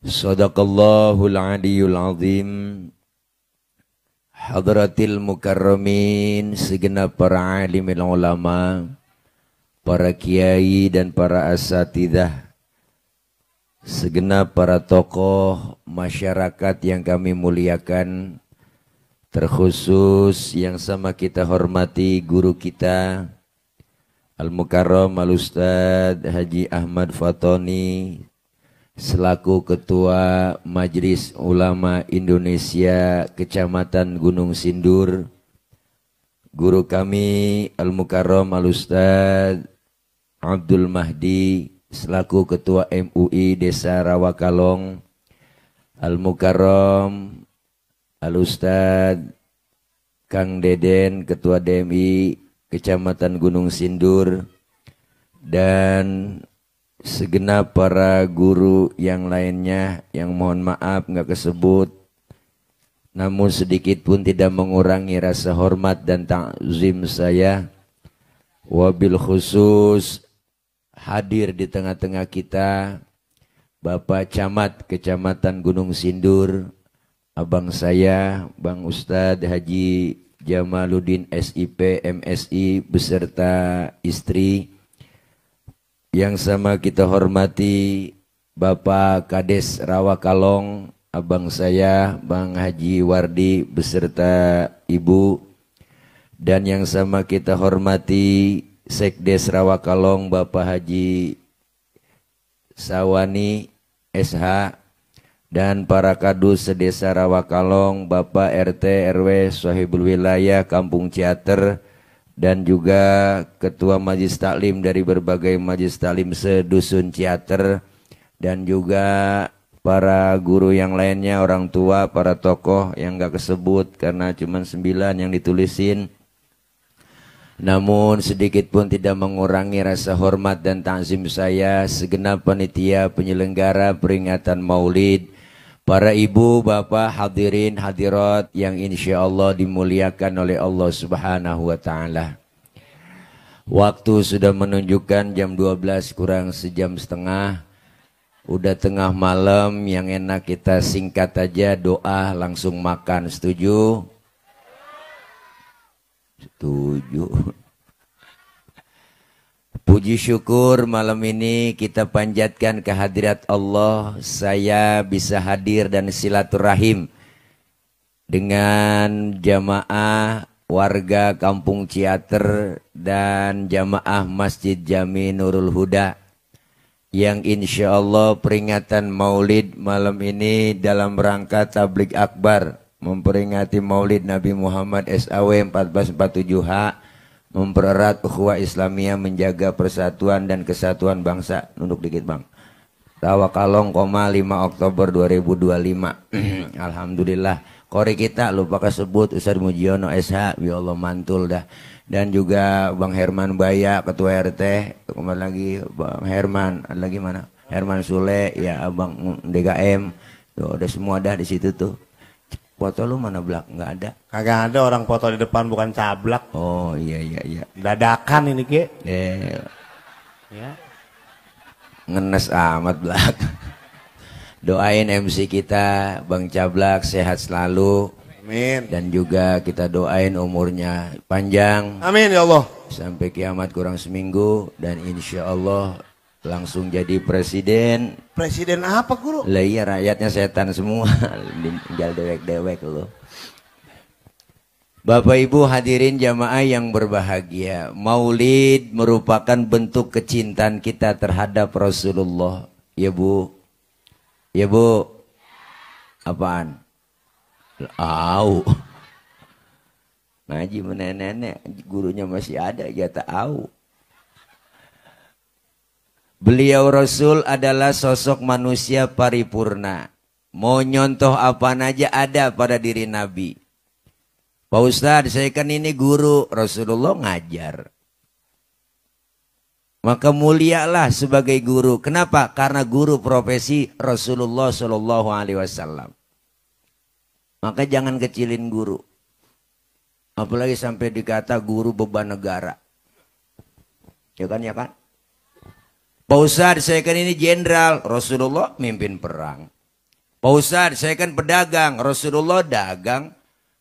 Sadaqallahul aliyul azim. Hadratil mukarramin, segenap para alimil ulama, para kiai dan para asatidzah, segenap para tokoh masyarakat yang kami muliakan, terkhusus yang sama kita hormati guru kita Al-Mukarram Al-Ustadz Haji Ahmad Fatoni selaku Ketua Majelis Ulama Indonesia Kecamatan Gunung Sindur, guru kami Al-Mukarram Al-Ustadz Abdul Mahdi selaku Ketua MUI Desa Rawakalong, Al-Mukarram Al-Ustadz Kang Deden Ketua DMI Kecamatan Gunung Sindur, dan segenap para guru yang lainnya yang mohon maaf nggak kesebut, namun sedikit pun tidak mengurangi rasa hormat dan takzim saya. Wabil khusus hadir di tengah-tengah kita Bapak Camat Kecamatan Gunung Sindur, abang saya Bang Ustadz Haji Jamaluddin SIP MSI beserta istri. Yang sama kita hormati Bapak Kades Rawakalong, abang saya Bang Haji Wardi beserta ibu. Dan yang sama kita hormati Sekdes Rawakalong Bapak Haji Sawani SH, dan para kadus sedesa Rawakalong, Bapak RT RW Sohibul Wilayah Kampung Ciater, dan juga Ketua Majelis Taklim dari berbagai Majelis Taklim sedusun Ciater, dan juga para guru yang lainnya, orang tua, para tokoh yang gak kesebut karena cuma 9 yang ditulisin. Namun sedikit pun tidak mengurangi rasa hormat dan takzim saya segenap panitia penyelenggara peringatan Maulid, para ibu, bapak, hadirin, hadirat yang insya Allah dimuliakan oleh Allah Subhanahu wa Ta'ala. Waktu sudah menunjukkan jam 12 kurang sejam setengah. Udah tengah malam, yang enak kita singkat aja, doa langsung makan. Setuju? Setuju. Puji syukur malam ini kita panjatkan kehadirat Allah, saya bisa hadir dan silaturahim dengan jamaah warga Kampung Ciater dan jamaah Masjid Jami Nurul Huda yang insya Allah peringatan Maulid malam ini dalam rangka tabligh akbar memperingati Maulid Nabi Muhammad SAW 1447H, mempererat ukhuwah Islamiyah, menjaga persatuan dan kesatuan bangsa. Nunduk dikit bang. Rawakalong, 5 Oktober 2025. Alhamdulillah. Kori kita lupa kesebut Ustadz Mujiono SH, ya Allah mantul dah. Dan juga Bang Herman Baya, Ketua RT. Kembali lagi Bang Herman, ada lagi mana? Herman Sule, ya Abang DKM. Tuh, udah semua dah di situ tuh. Foto lu mana Blak? Nggak ada. Kagak ada, orang foto di depan bukan cablak. Oh iya. Dadakan ini Ki. Ya. Ngenes amat Blak. Doain MC kita Bang Cablak sehat selalu. Amin. Dan juga kita doain umurnya panjang. Amin ya Allah. Sampai kiamat kurang seminggu dan insya Allah langsung jadi presiden. Presiden apa guru? Lah iya, rakyatnya setan semua. Tinggal dewek-dewek loh. Bapak Ibu hadirin jamaah yang berbahagia, Maulid merupakan bentuk kecintaan kita terhadap Rasulullah. Ya Bu. Ya Bu. Apaan? Au. Ngaji nenek-nenek, gurunya masih ada, ya tahu. Beliau Rasul adalah sosok manusia paripurna. Mau nyontoh apa aja ada pada diri Nabi. Pak Ustadz, saya kan ini guru, Rasulullah ngajar. Maka mulialah sebagai guru. Kenapa? Karena guru profesi Rasulullah Shallallahu Alaihi Wasallam. Maka jangan kecilin guru. Apalagi sampai dikata guru beban negara. Ya kan? Pak Ustadz, saya kan ini jenderal, Rasulullah mimpin perang. Pak Ustadz, saya kan pedagang, Rasulullah dagang.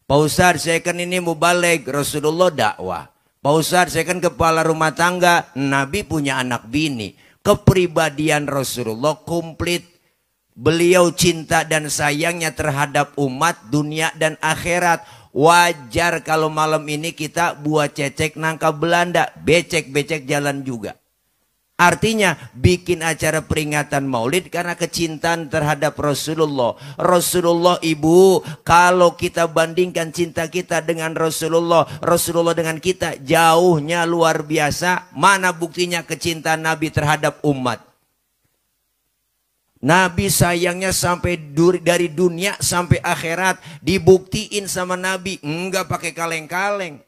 Pak Ustadz, saya kan ini mubaligh, Rasulullah dakwah. Pak Ustadz, saya kan kepala rumah tangga, Nabi punya anak bini. Kepribadian Rasulullah komplit. Beliau cinta dan sayangnya terhadap umat, dunia dan akhirat. Wajar kalau malam ini kita buat cecek nangka Belanda, becek-becek jalan juga. Artinya bikin acara peringatan maulid karena kecintaan terhadap Rasulullah. Rasulullah ibu, kalau kita bandingkan cinta kita dengan Rasulullah, Rasulullah dengan kita jauhnya luar biasa. Mana buktinya kecintaan Nabi terhadap umat? Nabi sayangnya sampai dari dunia sampai akhirat dibuktiin sama Nabi. Enggak pakai kaleng-kaleng.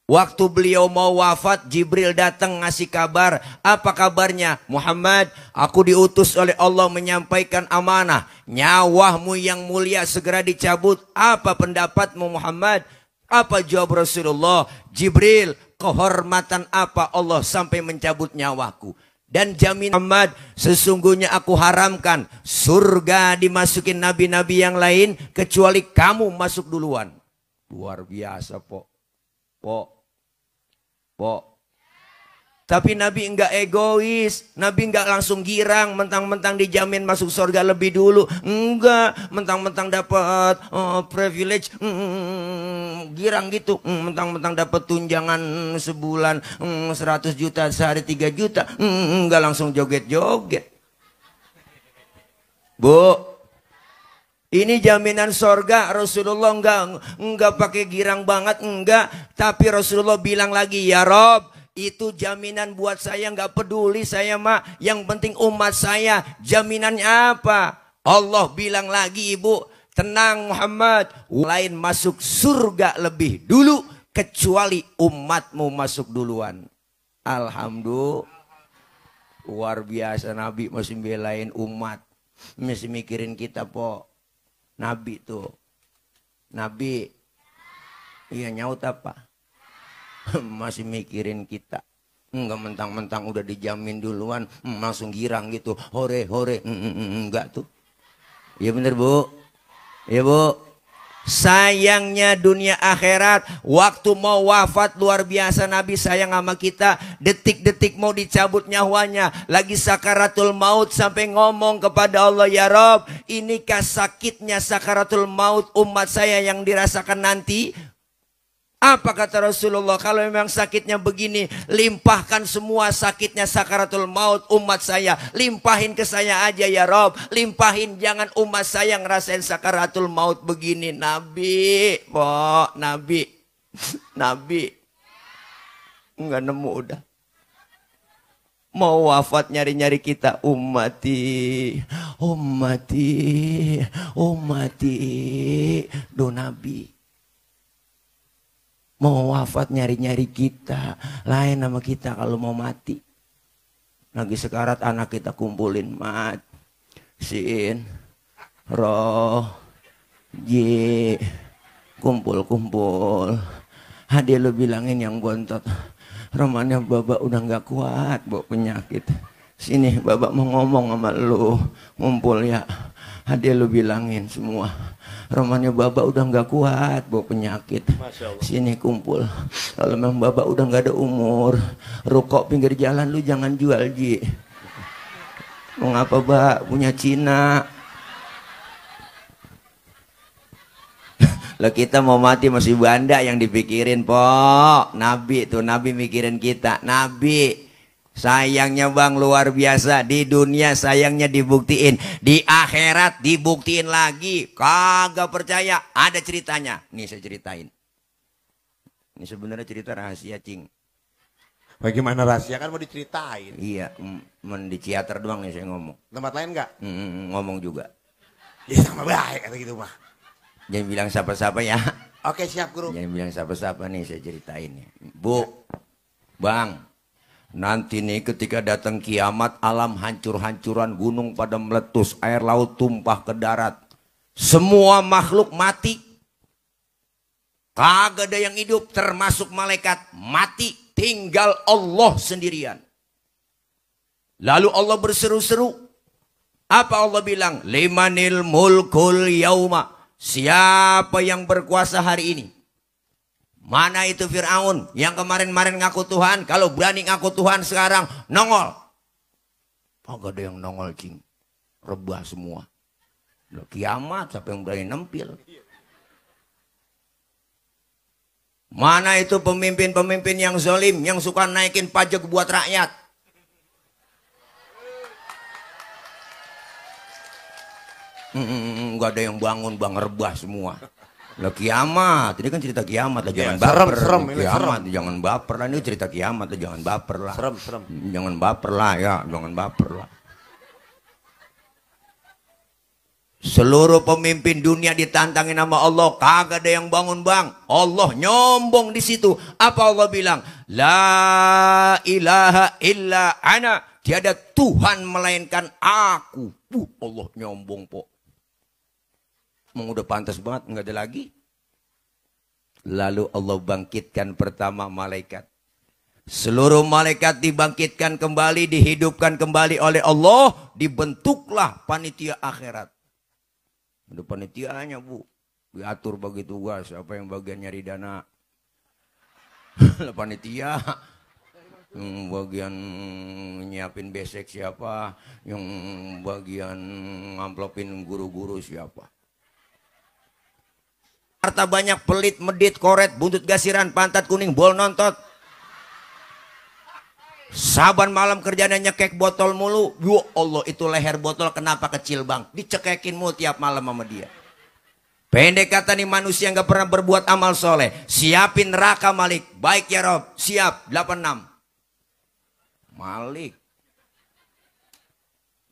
Waktu beliau mau wafat, Jibril datang ngasih kabar. Apa kabarnya? Muhammad, aku diutus oleh Allah menyampaikan amanah. Nyawamu yang mulia segera dicabut. Apa pendapatmu Muhammad? Apa jawab Rasulullah? Jibril, kehormatan apa Allah sampai mencabut nyawaku? Dan jamin Muhammad, sesungguhnya aku haramkan surga dimasukin nabi-nabi yang lain kecuali kamu masuk duluan. Luar biasa, Pok. Tapi Nabi enggak egois. Nabi enggak langsung girang mentang-mentang dijamin masuk surga lebih dulu. Enggak, mentang-mentang dapat privilege girang gitu. Mentang-mentang dapat tunjangan sebulan 100 juta, sehari 3 juta. Enggak langsung joget-joget. Bu, ini jaminan sorga. Rasulullah enggak pakai girang banget, enggak. Tapi Rasulullah bilang lagi, ya Rob, itu jaminan buat saya, enggak peduli saya mah. Yang penting umat saya. Jaminannya apa? Allah bilang lagi, ibu, tenang Muhammad, lain masuk surga lebih dulu kecuali umatmu masuk duluan. Alhamdulillah. Luar biasa, Nabi masih belain umat. Masih mikirin kita, po. Nabi tuh, Nabi, iya nyaut apa? Masih mikirin kita. Enggak mentang-mentang udah dijamin duluan, langsung girang gitu, hore, enggak tuh. Iya bener bu, iya bu. Sayangnya dunia akhirat, waktu mau wafat luar biasa Nabi sayang sama kita. Detik-detik mau dicabut nyawanya, lagi sakaratul maut sampai ngomong kepada Allah, ya Rob, inikah sakitnya sakaratul maut umat saya yang dirasakan nanti? Apa kata Rasulullah? Kalau memang sakitnya begini, limpahkan semua sakitnya sakaratul maut umat saya. Limpahin ke saya aja ya Rob. Limpahin, jangan umat saya ngerasain sakaratul maut begini. Nabi, po, Nabi. Enggak nemu udah. Mau wafat nyari-nyari kita. Ummati. Do Nabi. Mau wafat nyari-nyari kita. Lain sama kita kalau mau mati. Lagi sekarat anak kita kumpulin. Mat, Sin, Roh, J. Kumpul. Hadi lu bilangin yang bontot. Romannya babak udah gak kuat bawa penyakit. Sini babak mau ngomong sama lu. Ngumpul ya. Hadi lu bilangin semua. Romannya babak udah gak kuat bawa penyakit. Sini kumpul. Kalau memang babak udah gak ada umur, rokok pinggir jalan lu jangan jual, Ji. Mau ngapa bak? Punya Cina. Lah kita mau mati masih banda yang dipikirin, po. Nabi tuh, Nabi mikirin kita. Nabi sayangnya bang luar biasa. Di dunia sayangnya dibuktiin, di akhirat dibuktiin lagi. Kagak percaya, ada ceritanya. Nih saya ceritain. Ini sebenarnya cerita rahasia, cing. Bagaimana rahasia kan mau diceritain? Iya, di teater doang nih saya ngomong. Tempat lain enggak? Ngomong juga. Ya sama baik kata gitu mah. Jangan bilang siapa-siapa ya. Oke siap guru. Jangan bilang siapa-siapa nih saya ceritain. Bu, bang, nanti nih ketika datang kiamat, alam hancur-hancuran, gunung pada meletus, air laut tumpah ke darat, semua makhluk mati, kagak ada yang hidup termasuk malaikat, mati, tinggal Allah sendirian. Lalu Allah berseru-seru, Apa Allah bilang? Limanil mulkul yauma. Siapa yang berkuasa hari ini? Mana itu Fir'aun yang kemarin-kemarin ngaku Tuhan? Kalau berani ngaku Tuhan sekarang nongol. Agak ada yang nongol cing. Rebah semua. Loh, kiamat siapa yang berani nempil? Mana itu pemimpin-pemimpin yang zalim, yang suka naikin pajak buat rakyat? Enggak ada yang bangun, bang, rebah semua. Lah kiamat, ini kan cerita kiamat lah, jangan baper. Serem, kiamat, jangan baper lah, ini cerita kiamat lah, jangan baper lah. Serem. Jangan baper lah ya, jangan baper lah. Seluruh pemimpin dunia ditantangin sama Allah, kagak ada yang bangun bang. Allah nyombong di situ. Apa Allah bilang? La ilaha illa ana. Tiada Tuhan melainkan aku. Allah nyombong po. Emang udah pantas banget, nggak ada lagi. Lalu Allah bangkitkan pertama malaikat. Seluruh malaikat dibangkitkan kembali, dihidupkan kembali oleh Allah. Dibentuklah panitia akhirat. Ada panitianya bu, diatur bagi tugas, apa yang bagian nyari dana, panitia, yang bagian nyiapin besek siapa, yang bagian ngamplopin guru-guru siapa. Harta banyak, pelit, medit, koret, buntut gasiran, pantat kuning, bol nontot. Saban malam kerjanya nyekek botol mulu. Ya Allah, itu leher botol kenapa kecil bang? Dicekekin mulu tiap malam sama dia. Pendek kata nih manusia nggak pernah berbuat amal soleh. Siapin neraka Malik. Baik ya Rob, siap 86. Malik.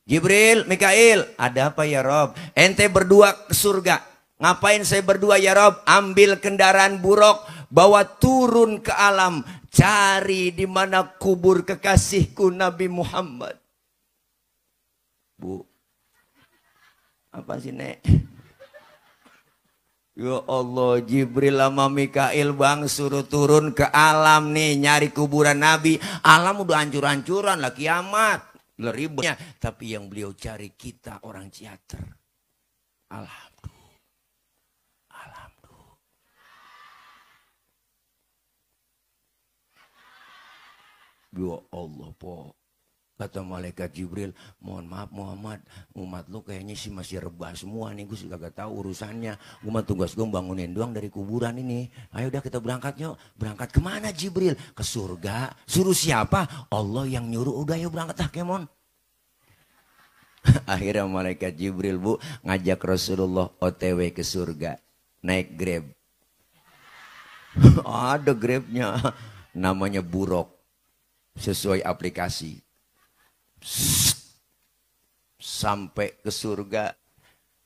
Jibril, Mikail, ada apa ya Rob? Ente berdua ke surga. Ngapain saya berdua ya Rob? Ambil kendaraan buruk, bawa turun ke alam. Cari di mana kubur kekasihku Nabi Muhammad. Bu, apa sih nek? Ya Allah, Jibril sama Mikail bang suruh turun ke alam nih nyari kuburan Nabi. Alam udah hancur-hancuran lah, kiamat, ribetnya. Tapi yang beliau cari kita orang Ciater. Alhamdulillah. Ya Allah po, kata malaikat Jibril, mohon maaf Muhammad, umat lu kayaknya sih masih rebah semua nih, gue sih kagak tahu urusannya. Gue mah tugas gue bangunin doang dari kuburan ini. Ayo udah kita berangkat yuk. Berangkat kemana Jibril? Ke surga. Suruh siapa? Allah yang nyuruh. Udah yuk berangkat kemon. Akhirnya malaikat Jibril bu ngajak Rasulullah OTW ke surga, naik Grab. Ada Grabnya, namanya Buruk. Sesuai aplikasi sampai ke surga.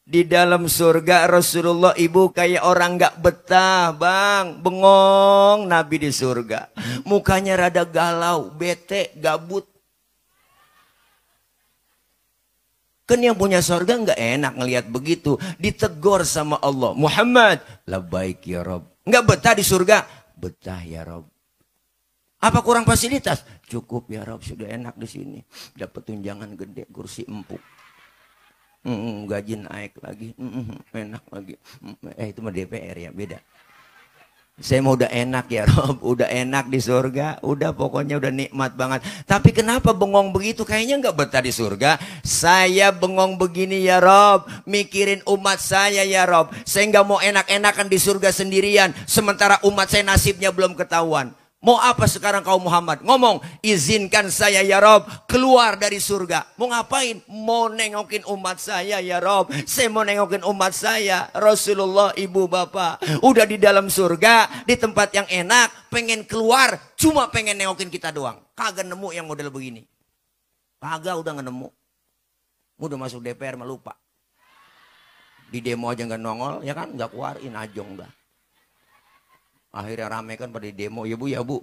Di dalam surga Rasulullah ibu kayak orang gak betah bang, bengong. Nabi di surga mukanya rada galau, bete, gabut. Kan yang punya surga gak enak ngelihat begitu. Ditegur sama Allah, Muhammad, labbaik ya Rob. Gak betah di surga? Betah ya Rob. Apa kurang fasilitas? Cukup ya Rob, sudah enak di sini. Dapat tunjangan gede, kursi empuk. Gaji naik lagi, enak lagi. Itu mah DPR ya, beda. Saya mau udah enak ya Rob, udah enak di surga, udah pokoknya udah nikmat banget. Tapi kenapa bengong begitu? Kayaknya nggak betah di surga. Saya bengong begini ya Rob, mikirin umat saya ya Rob. Saya nggak mau enak-enakan di surga sendirian, sementara umat saya nasibnya belum ketahuan. Mau apa sekarang kau Muhammad? Ngomong, izinkan saya ya Rob keluar dari surga. Mau ngapain? Mau nengokin umat saya ya Rob. Saya mau nengokin umat saya. Rasulullah, ibu bapak, udah di dalam surga, di tempat yang enak, pengen keluar, cuma pengen nengokin kita doang. Kagak nemu yang model begini. Kagak, udah nggak nemu. Udah masuk DPR mah lupa. Di demo aja nggak nongol, ya kan? Nggak keluarin, ajong dah. Akhirnya rame kan pada demo, ya bu.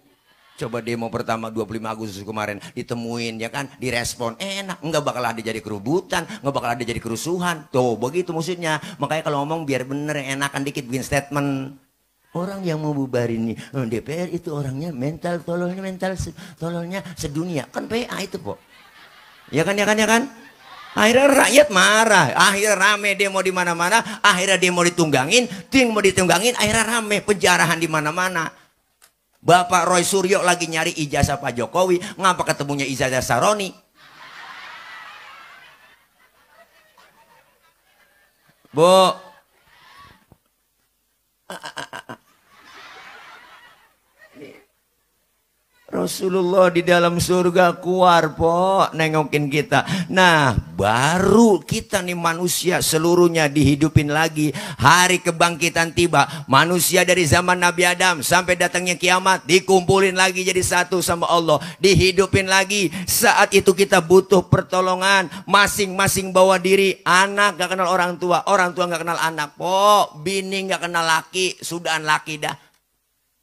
Coba demo pertama 25 Agustus kemarin ditemuin ya kan, direspon enak, nggak bakal ada jadi kerubutan, nggak bakal ada jadi kerusuhan. Tuh begitu maksudnya. Makanya kalau ngomong biar bener, enakan dikit bikin statement. Orang yang mau bubarin nih DPR itu orangnya mental tololnya sedunia, kan PA itu po. Ya kan. Akhirnya rakyat marah, akhirnya rame demo di mana-mana, akhirnya demo ditunggangin, akhirnya rame penjarahan di mana-mana. Bapak Roy Suryo lagi nyari ijazah Pak Jokowi, ngapa ketemunya ijazah Saroni? Bu, Rasulullah di dalam surga keluar po nengokin kita. Nah baru kita nih manusia seluruhnya dihidupin lagi. Hari kebangkitan tiba. Manusia dari zaman Nabi Adam sampai datangnya kiamat dikumpulin lagi jadi satu sama Allah. Dihidupin lagi. Saat itu kita butuh pertolongan. Masing-masing bawa diri. Anak gak kenal orang tua. Orang tua gak kenal anak po. Bini gak kenal laki. Sudahan laki dah.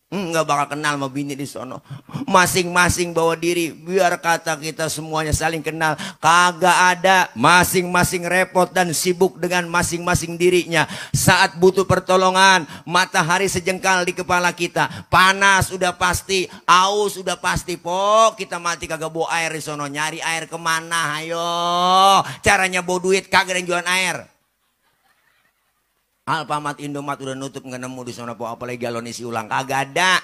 Nggak bakal kenal sama bini di sono. Masing-masing bawa diri. Biar kata kita semuanya saling kenal. Kagak ada. Masing-masing repot dan sibuk dengan masing-masing dirinya. Saat butuh pertolongan, matahari sejengkal di kepala kita. Panas udah pasti. Aus udah pasti. Pok kita mati kagak bawa air di sono. Nyari air kemana? Ayo. Caranya bawa duit kagak ada yang jualan air. Alfamart, Indomaret udah nutup, nggak nemu di sana po, apalagi galon isi ulang kagak ada.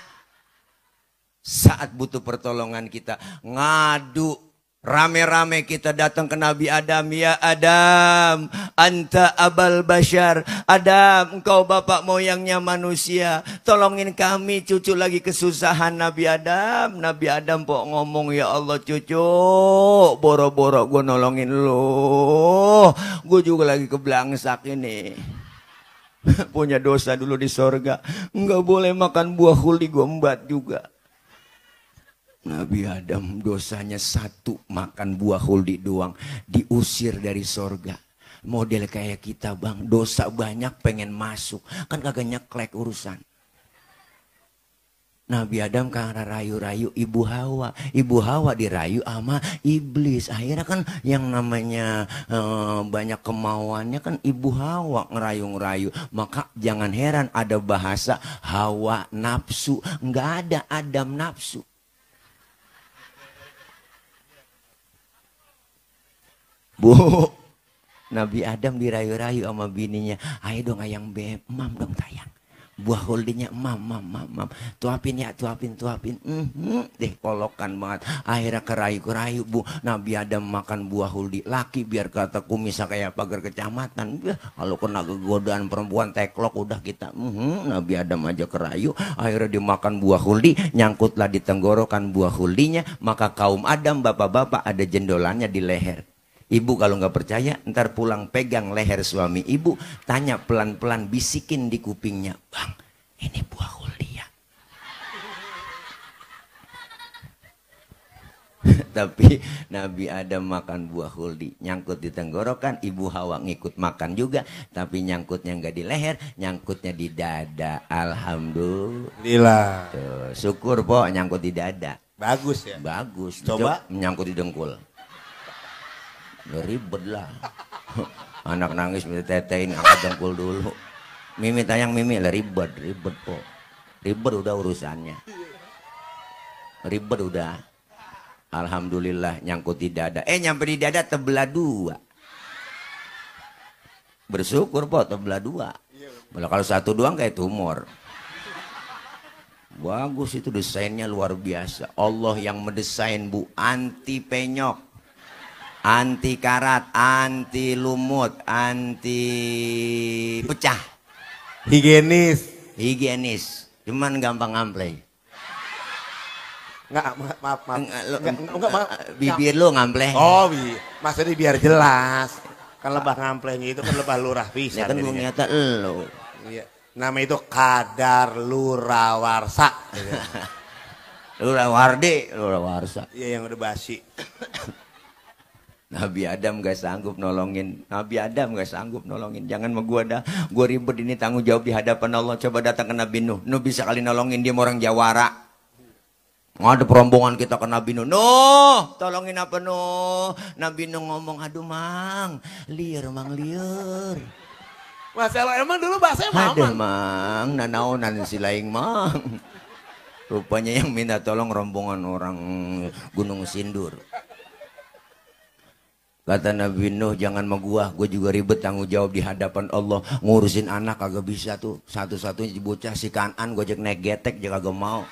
Saat butuh pertolongan kita ngadu, rame-rame kita datang ke Nabi Adam. Ya Adam, anta abal bashar. Adam, engkau bapak moyangnya manusia. Tolongin kami, cucu lagi kesusahan. Nabi Adam. Nabi Adam po ngomong, ya Allah cucu, boro-boro gue nolongin lo. Gue juga lagi keblangsak ini. Punya dosa dulu di sorga. Nggak boleh makan buah khuldi, gue embat juga. Nabi Adam dosanya satu, makan buah khuldi doang. Diusir dari sorga. Model kayak kita bang, dosa banyak pengen masuk. Kan kagak nyeklek urusan. Nabi Adam karena rayu-rayu Ibu Hawa. Ibu Hawa dirayu sama iblis. Akhirnya kan yang namanya banyak kemauannya kan Ibu Hawa ngerayu-ngerayu. Maka jangan heran ada bahasa Hawa nafsu. Nggak ada Adam nafsu. Bu, Nabi Adam dirayu-rayu sama bininya. Ayo dong ayang mam dong tayang. Buah holdinya mam. Tuapin ya, tuapin. Deh kolokan banget. Akhirnya kerayu-kerayu bu. Nabi Adam makan buah holdi. Laki biar kata kumisnya kayak pagar kecamatan. Kalau kena kegodaan perempuan teklok udah kita. Nabi Adam aja kerayu. Akhirnya dimakan buah holdi. Nyangkutlah di tenggorokan buah holdinya. Maka kaum Adam bapak-bapak ada jendolannya di leher. Ibu kalau nggak percaya, ntar pulang pegang leher suami ibu, tanya pelan-pelan, bisikin di kupingnya, bang, ini buah khuldi ya. Tapi Nabi Adam makan buah khuldi, nyangkut di tenggorokan, Ibu Hawa ngikut makan juga, tapi nyangkutnya nggak di leher, nyangkutnya di dada. Alhamdulillah. Tuh, syukur po, nyangkut di dada. Bagus ya. Bagus. Coba menyangkut di dengkul. Ribet lah. Anak nangis minta tetein, angkat dengkul dulu. Mimi tayang Mimi lah, ribet po. Ribet udah urusannya. Ribet udah. Alhamdulillah nyangkut di dada. Nyampe di dada tebelah dua. Bersyukur po tebelah dua. Kalau satu doang kayak tumor. Bagus itu desainnya luar biasa. Allah yang mendesain bu, anti penyok. Anti karat, anti lumut, anti pecah. Higienis. Cuman gampang ngampleng. Maaf. Bibir lu ngampleng. Oh, maksudnya biar jelas. Kan lebah ngampleng itu kan lebah lurah bisa. Ya kan gue nyata lu. Iya. Nama itu kadar lurawarsa. Lurawarsa. Iya yang udah basi. Nabi Adam gak sanggup nolongin. Jangan sama gua dah. Gua ribet ini tanggung jawab di hadapan Allah. Coba datang ke Nabi Nuh. Nuh bisa kali nolongin, dia orang Jawara. Ada perombongan kita ke Nabi Nuh. Nuh, tolongin apa Nuh? Nabi Nuh ngomong, aduh mang, liar. Masalah emang dulu bahasanya mamang. Ada mang, nanaunan si laing mang. Rupanya yang minta tolong rombongan orang Gunung Sindur. Kata Nabi Nuh, jangan sama gua juga ribet tanggung jawab di hadapan Allah. Ngurusin anak kagak bisa tuh. Satu-satunya bocah si Kanan gua ajak naik getek dia kagak mau.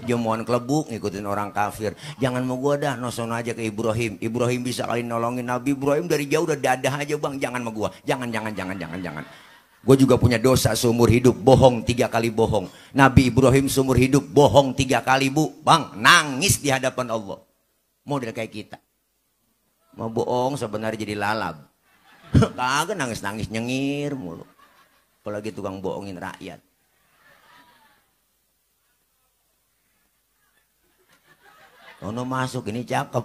Jamuan kelebuk ngikutin orang kafir. Jangan mau gua dah, nosono aja ke Ibrahim. Ibrahim bisa kali nolongin. Nabi Ibrahim dari jauh udah dadah aja bang. Jangan sama gua. Jangan. Gue juga punya dosa seumur hidup, bohong 3 kali bohong. Nabi Ibrahim seumur hidup bohong 3 kali bu. Bang, nangis di hadapan Allah. Mau dia kayak kita. Mau bohong sebenarnya jadi lalab. Kagak nangis-nangis nyengir mulu. Apalagi tukang bohongin rakyat. Ono masuk ini cakep.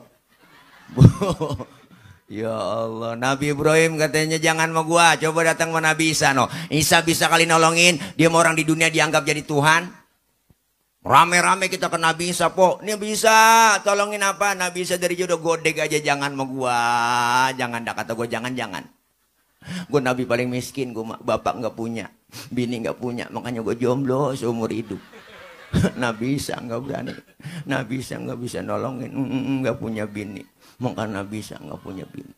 Ya Allah, Nabi Ibrahim katanya jangan sama gua, coba datang sama Nabi Isa no. Isa bisa kali nolongin, dia mau orang di dunia dianggap jadi Tuhan. Rame-rame kita ke Nabi Isa, po. Ini bisa, tolongin apa? Nabi Isa dari jodoh godek aja, jangan sama gua. Jangan, dah kata gua, jangan. Gua Nabi paling miskin, gua bapak nggak punya, bini nggak punya, makanya gua jomblo seumur hidup. Nabi Isa nggak berani, Nabi Isa nggak bisa nolongin, nggak punya bini, maka Nabi Isa nggak punya bini,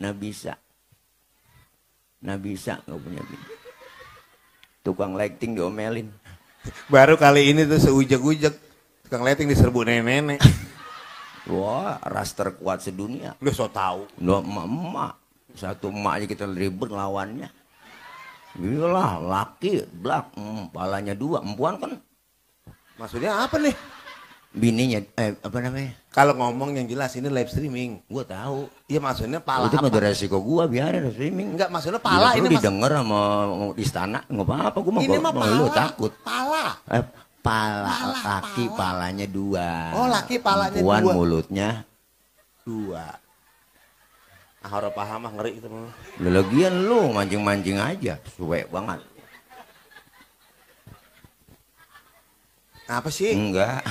Nabi Isa nggak punya bini. Tukang lighting diomelin. Baru kali ini tuh seujek-ujek tukang lighting diserbu nenek-nenek. Wah, ras terkuat sedunia. Lu so tahu. Lu emak, satu emak aja kita ribet lawannya. Iyalah, laki blak, palanya 2, empuan kan. Maksudnya apa nih? Bininya, apa namanya? Kalau ngomong yang jelas ini live streaming. Gua tahu. Iya maksudnya pala itu apa? Itu resiko gua biarin streaming. Enggak maksudnya pala ini didengar sama istana nggak apa-apa. Gua ini mah pala. Lu takut. Pala. Laki palanya 2. Oh laki palanya 2. Perempuan mulutnya 2. Ah harus paham mah ngeri itu. Lagian lu mancing-mancing aja, suwe banget. Apa sih? Enggak.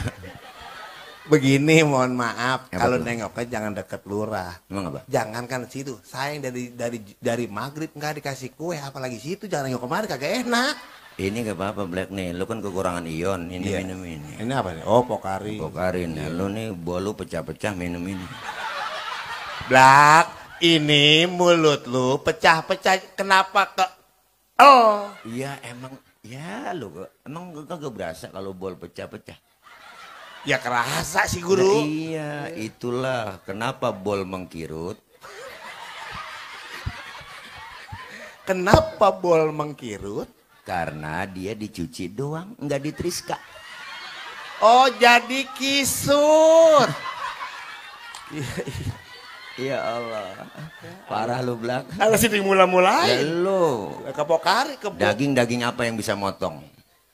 Begini, mohon maaf, kalau nengoknya jangan deket lurah. Emang apa? Jangan kan situ. Sayang dari maghrib nggak dikasih kue, apalagi situ jangan nengok kemarin kagak enak. Ini gak apa-apa Black nih, lu kan kekurangan ion, ini iya. Minum ini. Ini apa nih? Oh Pokari. Pokarin, iya. Lu nih bolu pecah-pecah minum ini. Black, ini mulut lu pecah-pecah, kenapa ke? Oh. Iya emang, ya lu emang kagak berasa kalau bol pecah-pecah. Ya kerasa sih guru. Nah, iya, itulah kenapa bol mengkirut. Kenapa bol mengkirut? Karena dia dicuci doang, nggak ditriska. Oh, jadi kisut. Ya Allah, parah lu Blak. Kalau sih dimulai-mulai. Ya lu. Ke Pokari, ke Daging apa yang bisa motong?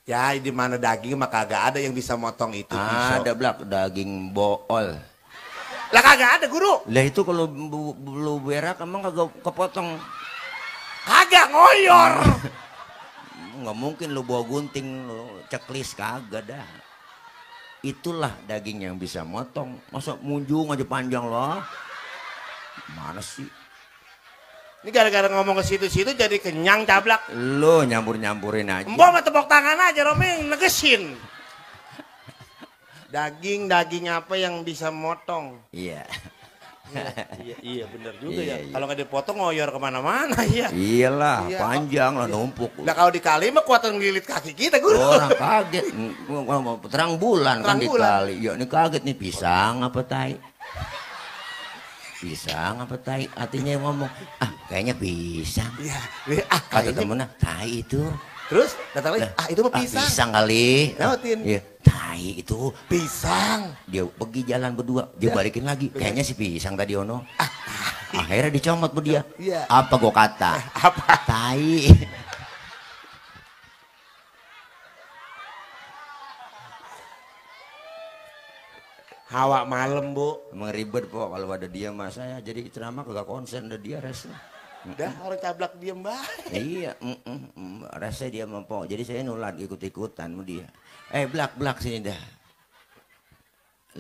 Ya di mana daging mah kagak ada yang bisa motong itu. Ada Blak, daging bool. Lah kagak ada guru. Lah itu kalau lu berak emang kagak kepotong. Kagak ngoyor. Nggak mungkin lu bawa gunting lu ceklis kagak dah. Itulah daging yang bisa motong. Masa munjung aja panjang loh. Mana sih? Ini gara-gara ngomong ke situ-situ jadi kenyang cablak. Lu nyampur-nyampurin aja. Mbok mah tepok tangan aja Romeng negesin. Daging apa yang bisa motong? Iya. Iya bener juga iya, ya. Iya. Kalau nggak dipotong ngoyor kemana-mana ya. Iyalah, iya. Panjang lah numpuk. Nah kalau dikali mah kuatan ngelilit kaki kita guru. Orang kaget. Terang bulan kan bulan. dikali. Ya ini kaget nih pisang apa tai? Pisang apa tai? Artinya ngomong, kayaknya pisang. Iya. Kata temennya, tai itu. Terus datang lagi, itu mah pisang. Pisang kali. Nautin. Iya, tai itu. Pisang. Dia pergi jalan berdua, dia balikin lagi. Kayaknya si pisang tadi ono. Akhirnya dicomot bu dia. Iya. Apa gua kata? Apa? Tai. Hawa malam bu. Emang ribet po kalau ada dia mas saya. Jadi ceramah kagak konsen ada dia resnya. Udah orang cablak diem baik. Iya, rasa dia mau po. Jadi saya nulat ikut-ikutan sama dia. Blak sini dah.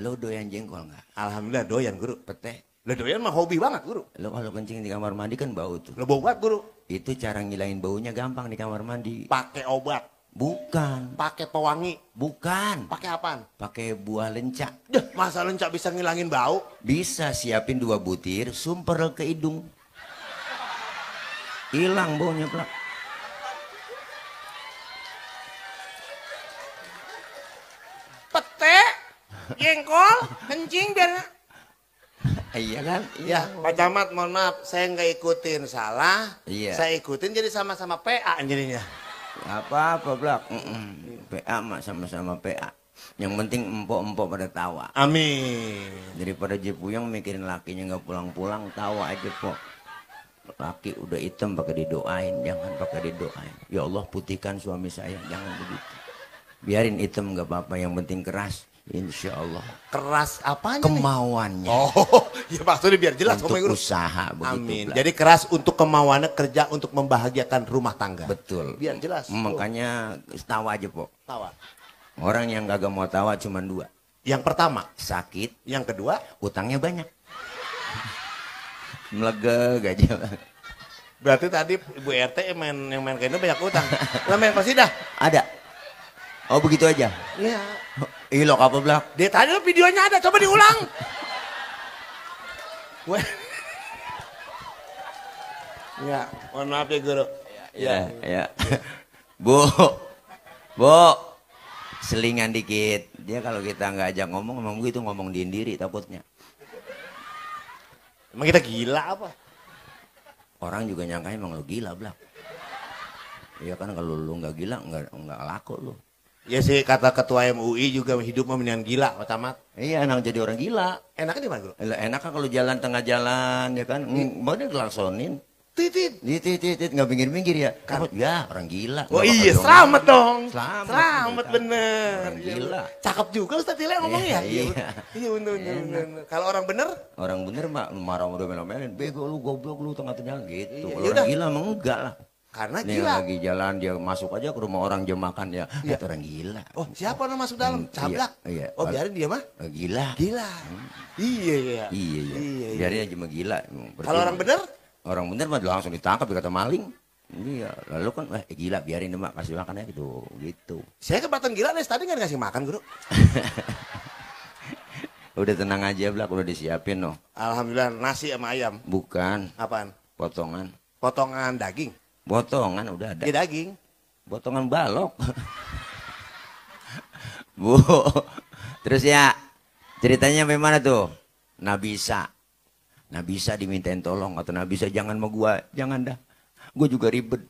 Lo doyan jengkol nggak? Alhamdulillah doyan guru. Pete. Lo doyan mah hobi banget guru. Lo kalau kencing di kamar mandi kan bau tuh. Lo bau banget guru. Itu cara ngilangin baunya gampang di kamar mandi. Pakai obat. Bukan. Pakai pewangi. Bukan. Pakai apaan? Pakai buah lencak. Deh, masa lencak bisa ngilangin bau? Bisa, siapin 2 butir, sumper ke hidung. Hilang baunya plak. Pete, jengkol, kencing biar. Iya kan? Ya, Pak Camat, mohon maaf, saya nggak ikutin salah. Iya. Saya ikutin jadi sama-sama PA jadinya. Apa-apa blak. PA mah sama-sama PA. Yang penting empok-empok pada tawa. Amin. Daripada Jepuyang mikirin lakinya nggak pulang-pulang, tawa aja pok. Laki udah hitam pakai didoain, jangan pakai didoain. Ya Allah putihkan suami saya, jangan begitu. Biarin hitam nggak apa-apa, yang penting keras. Insya Allah. Keras apanya kemauannya. nih? Oh, ya maksudnya biar jelas. Untuk usaha begitu. Amin. Blak. Jadi keras untuk kemauannya, kerja untuk membahagiakan rumah tangga. Betul. Biar jelas. Makanya tawa aja pok. Tawa. Orang yang gak mau tawa cuma 2. Yang pertama Sakit. Yang kedua Utangnya banyak. Melegeg aja. berarti tadi Ibu RT yang main kayak banyak utang. Lah main pasti dah. Ada. Oh begitu aja. Iya. Ilok apa blak? Dia tadi videonya ada, coba diulang. Ya, mohon maaf ya guru. Ya. Bu, selingan dikit. Dia kalau kita nggak ajak ngomong, emang begitu ngomong diri takutnya. Emang kita gila apa? Orang juga nyangka emang lu gila blak. Iya kan kalau lu nggak gila nggak laku lu. Ya sih kata ketua MUI juga hidup mendingan gila, Pak Camat. Iya enak jadi orang gila. Enaknya di mana guru? Enak kan kalau jalan tengah jalan ya kan, mau dia gelaksonin. Titit. Titit nggak minggir-minggir ya. Ya orang gila. Oh iya, selamat dong. Selamat bener. Orang gila. Cakep juga Ustaz Tile ngomongnya. Iya. Iya bener. Kalau orang bener? Orang bener mah marah udah melon-melon. Bego lu, goblok lu, tengah-tengah gitu. Iya, Kalau orang gila mah enggak lah. Karena Nih gila. lagi jalan dia masuk aja ke rumah orang jam makan ya. Itu orang gila. Oh siapa orang masuk dalam? Cablak. Iya. Oh biarin dia mah? Gila. Gila. Iya. Iya. Biarin aja cuma gila. Kalau orang bener? Orang bener mah langsung ditangkap dikata maling. Iya, lalu kan gila biarin deh mak kasih makan aja gitu. Saya keberatan gila nih tadi nggak dikasih makan guru. Udah tenang aja Blak, udah disiapin noh. Alhamdulillah nasi sama ayam. Bukan. Apaan? Potongan. Potongan daging. Potongan udah ada. Iya daging. Potongan balok. Bu. Terus ya ceritanya bagaimana tuh? Nabisa dimintain tolong atau Nabisa jangan sama gua, jangan dah. Gue juga ribet.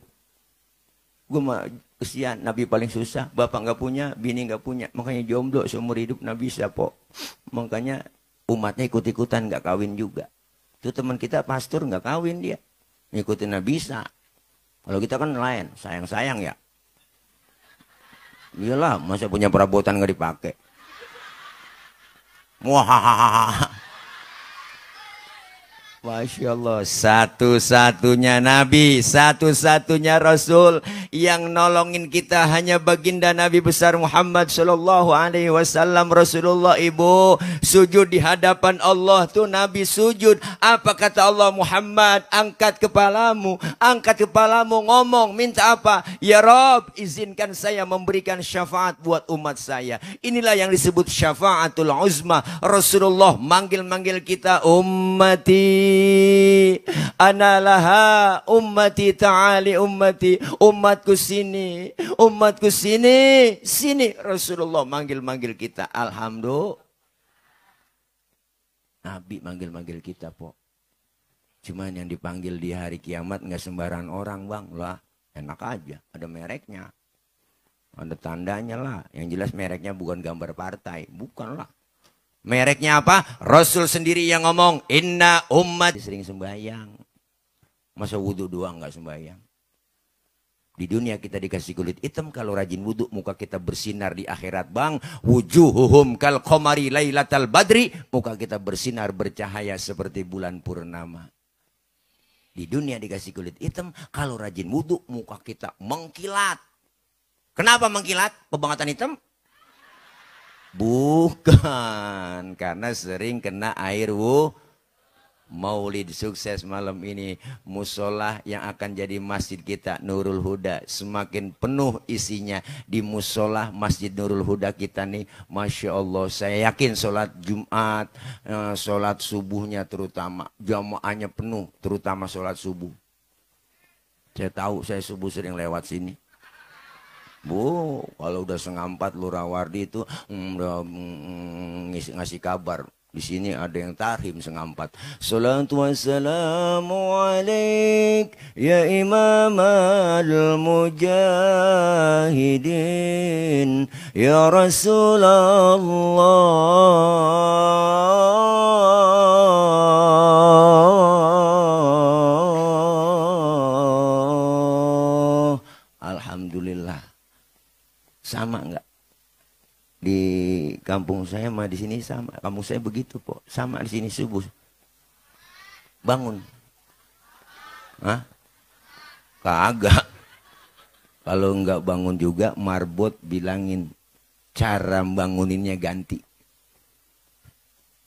Gue mah kesian, Nabi paling susah. Bapak nggak punya, bini nggak punya. Makanya jomblo seumur hidup Nabisa po. Makanya umatnya ikut-ikutan nggak kawin juga. Itu teman kita pastor nggak kawin dia. Ngikutin Nabisa. Kalau kita kan lain, sayang-sayang ya. Iyalah, masa punya perabotan nggak dipakai. Wah. Masya Allah, satu-satunya Nabi, satu-satunya Rasul yang nolongin kita hanya baginda Nabi besar Muhammad Sallallahu Alaihi Wasallam. Rasulullah ibu sujud di hadapan Allah tuh Nabi sujud. Apa kata Allah? Muhammad angkat kepalamu ngomong minta apa? Ya Rob izinkan saya memberikan syafaat buat umat saya. Inilah yang disebut syafaatul uzma. Rasulullah manggil-manggil kita ummati ana laha ummati ta'ali ummati, umatku sini sini. Rasulullah manggil kita. Alhamdulillah Nabi manggil kita po. Cuman yang dipanggil di hari kiamat nggak sembarangan orang bang lah, enak aja ada mereknya, ada tandanya lah. Yang jelas mereknya bukan gambar partai, bukan lah. Mereknya apa? Rasul sendiri yang ngomong, inna ummat. Sering sembahyang. Masa wudhu doang nggak sembahyang? Di dunia kita dikasih kulit hitam, kalau rajin wudhu muka kita bersinar di akhirat bang. Wujuhuhum kal qamari lailatal badri. Muka kita bersinar bercahaya seperti bulan purnama. Di dunia dikasih kulit hitam, kalau rajin wudhu muka kita mengkilat. Kenapa mengkilat? Pembangatan hitam? Bukan, karena sering kena air Maulid sukses malam ini. Musola yang akan jadi masjid kita Nurul Huda semakin penuh isinya. Di musola Masjid Nurul Huda kita nih, Masya Allah, saya yakin sholat Jumat, sholat subuhnya terutama jamaahnya penuh, terutama sholat subuh. Saya tahu, saya subuh sering lewat sini. Bu, kalau udah 3:30 Lurah Wardi itu udah ngasih kabar. Di sini ada yang tahrim 3:30. Salatu wassalamu alaik ya imam al-mujahidin ya Rasulullah. Alhamdulillah. Sama enggak? Di kampung saya mah di sini sama. Kampung saya begitu kok. Sama di sini subuh. Bangun. Hah? Kagak. Kalau enggak bangun juga marbot bilangin cara banguninnya ganti.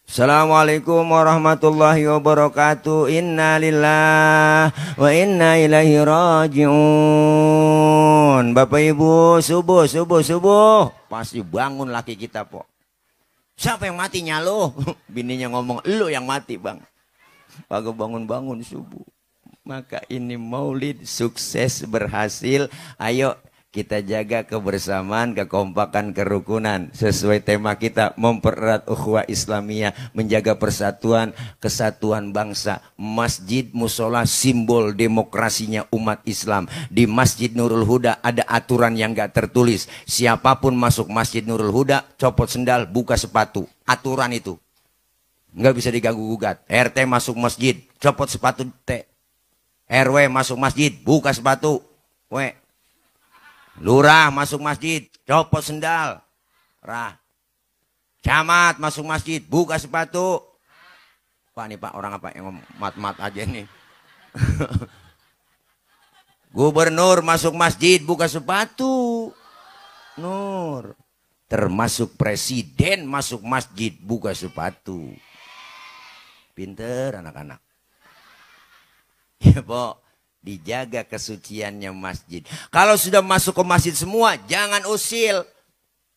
Assalamualaikum warahmatullahi wabarakatuh. Inna lillah wa inna ilaihi raji'un. Bapak Ibu, subuh. Pasti bangun laki kita, po. Siapa yang matinya lo? Bininya ngomong, lo yang mati, Bang. Kagak bangun-bangun subuh. Maka ini maulid sukses berhasil. Ayo kita jaga kebersamaan, kekompakan, kerukunan. Sesuai tema kita, mempererat ukhuwah Islamiyah, menjaga persatuan, kesatuan bangsa. Masjid musola simbol demokrasinya umat Islam. Di Masjid Nurul Huda ada aturan yang gak tertulis. Siapapun masuk Masjid Nurul Huda, copot sendal, buka sepatu. Aturan itu. Nggak bisa diganggu-gugat. RT masuk masjid, copot sepatu T. RW masuk masjid, buka sepatu W. Lurah masuk masjid, copot sendal. Rah. Camat masuk masjid, buka sepatu. Pak nih Pak, orang apa yang mat-mat aja nih. Gubernur masuk masjid, buka sepatu. Nur. Termasuk presiden masuk masjid, buka sepatu. Pinter anak-anak. Ya Pok. Dijaga kesuciannya masjid. Kalau sudah masuk ke masjid semua, jangan usil.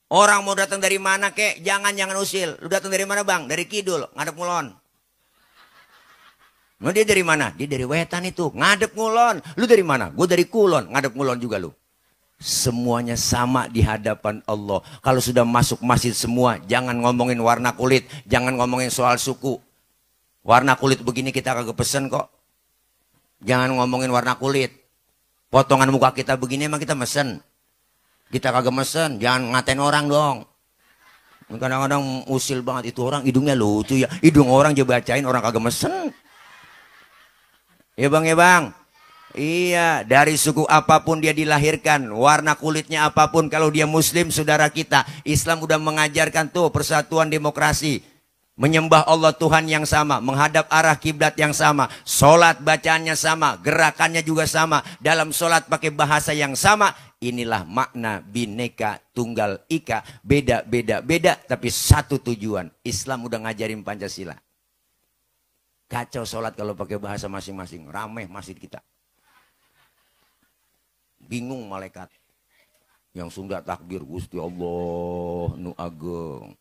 Orang mau datang dari mana kek, jangan usil. Lu datang dari mana Bang? Dari Kidul, ngadep ngulon. Nah, dia dari mana? Dia dari Wetan itu, ngadep ngulon. Lu dari mana? Gue dari Kulon, ngadep ngulon juga lu. Semuanya sama di hadapan Allah. Kalau sudah masuk masjid semua, jangan ngomongin warna kulit, jangan ngomongin soal suku. Warna kulit begini kita kagak pesen kok. Jangan ngomongin warna kulit. Potongan muka kita begini emang kita mesen. Kita kagak mesen. Jangan ngatain orang dong. Kadang-kadang usil banget itu orang. Hidungnya lucu ya. Hidung orang aja bacain orang kagak mesen. Ya Bang, ya Bang. Iya, dari suku apapun dia dilahirkan, warna kulitnya apapun, kalau dia muslim saudara kita. Islam udah mengajarkan tuh persatuan demokrasi. Menyembah Allah Tuhan yang sama, menghadap arah kiblat yang sama, sholat bacaannya sama, gerakannya juga sama, dalam sholat pakai bahasa yang sama. Inilah makna Bhinneka Tunggal Ika, beda, tapi satu tujuan. Islam udah ngajarin Pancasila. Kacau sholat kalau pakai bahasa masing-masing, rameh masjid kita. Bingung malaikat. Yang Sunda takbir, Gusti Allah nu ageng.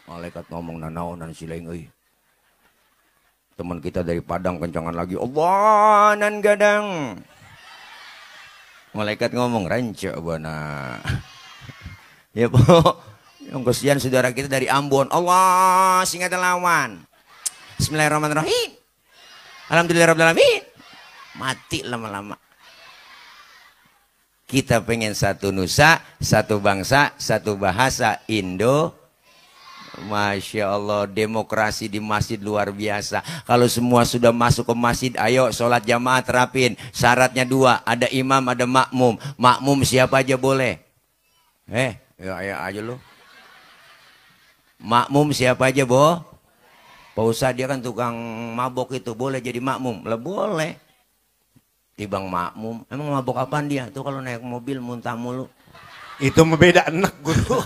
Malaikat ngomong nanaonan silaing euy. Teman kita dari Padang kencangan lagi, Allah nan gadang. Malaikat ngomong ranca bana. Ya Po. Yang kesian saudara kita dari Ambon, Allah singa lawan. Bismillahirrahmanirrahim. Alhamdulillahirabbil alamin. Mati lama-lama. Kita pengen satu nusa, satu bangsa, satu bahasa, Indo. Masya Allah, demokrasi di masjid luar biasa. Kalau semua sudah masuk ke masjid, ayo sholat jamaah terapin. Syaratnya 2, ada imam, ada makmum. Makmum siapa aja boleh. Ya aja lo. Makmum siapa aja boh? Pak Ustadz dia kan tukang mabok itu, boleh jadi makmum? Lah boleh. Tibang makmum, emang mabok apaan dia? Tuh kalau naik mobil muntah mulu. Itu beda enak guru.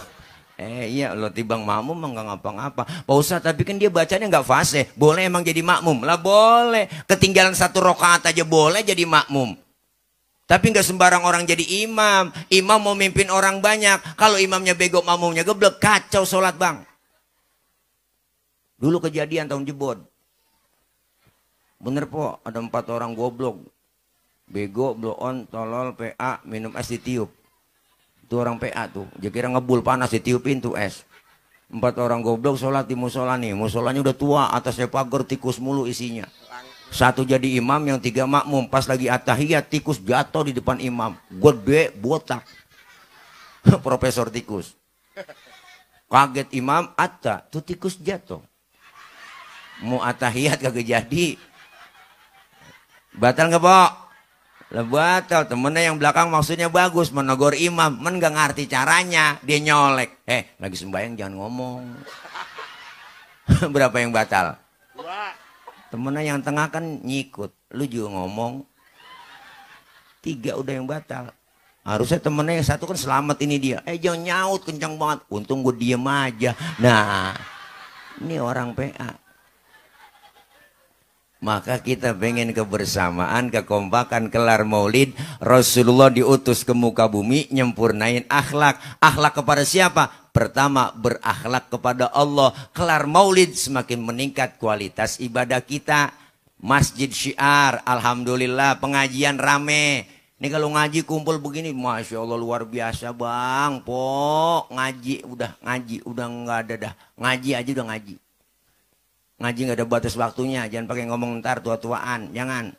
Iya lo tibang makmum mah nggak ngapa-ngapa. Pak Ustadz tapi kan dia bacanya nggak fasih. Boleh emang jadi makmum? Lah boleh. Ketinggalan 1 rakaat aja boleh jadi makmum. Tapi nggak sembarang orang jadi imam. Imam mau mimpin orang banyak. Kalau imamnya bego makmumnya geblek, kacau sholat bang. Dulu kejadian tahun jebot. Bener po, ada 4 orang goblok. Bego, blow on, tolol, PA, minum es ditiup. Itu orang PA tuh, dia kira ngebul panas ditiupin tuh es. 4 orang goblok sholat di musola nih, musolanya udah tua, atasnya pagar tikus mulu isinya. 1 jadi imam, yang 3 makmum. Pas lagi atahiyat tikus jatuh di depan imam, gede botak. Profesor tikus. Kaget imam, tuh tikus jatuh. Mau atahiyat kagak jadi. Batal nggak Pok? Lah batal, temennya yang belakang maksudnya bagus, menegur imam, gak ngerti caranya, dia nyolek. Lagi sembahyang jangan ngomong. Berapa yang batal? 2. Temennya yang tengah kan nyikut, lu juga ngomong. 3 udah yang batal. Harusnya temennya yang 1 kan selamat ini dia. Jangan nyaut kencang banget. Untung gue diem aja. Nah, ini orang PA. Maka kita pengen kebersamaan, kekompakan, kelar maulid. Rasulullah diutus ke muka bumi nyempurnain akhlak. Akhlak kepada siapa? Pertama, berakhlak kepada Allah. Kelar maulid semakin meningkat kualitas ibadah kita. Masjid syiar, alhamdulillah, pengajian rame. Ini kalau ngaji kumpul begini, Masya Allah luar biasa bang. Pok, ngaji udah nggak ada dah. Ngaji aja udah ngaji. Ngaji nggak ada batas waktunya, jangan pakai ngomong ntar tua-tuaan, jangan.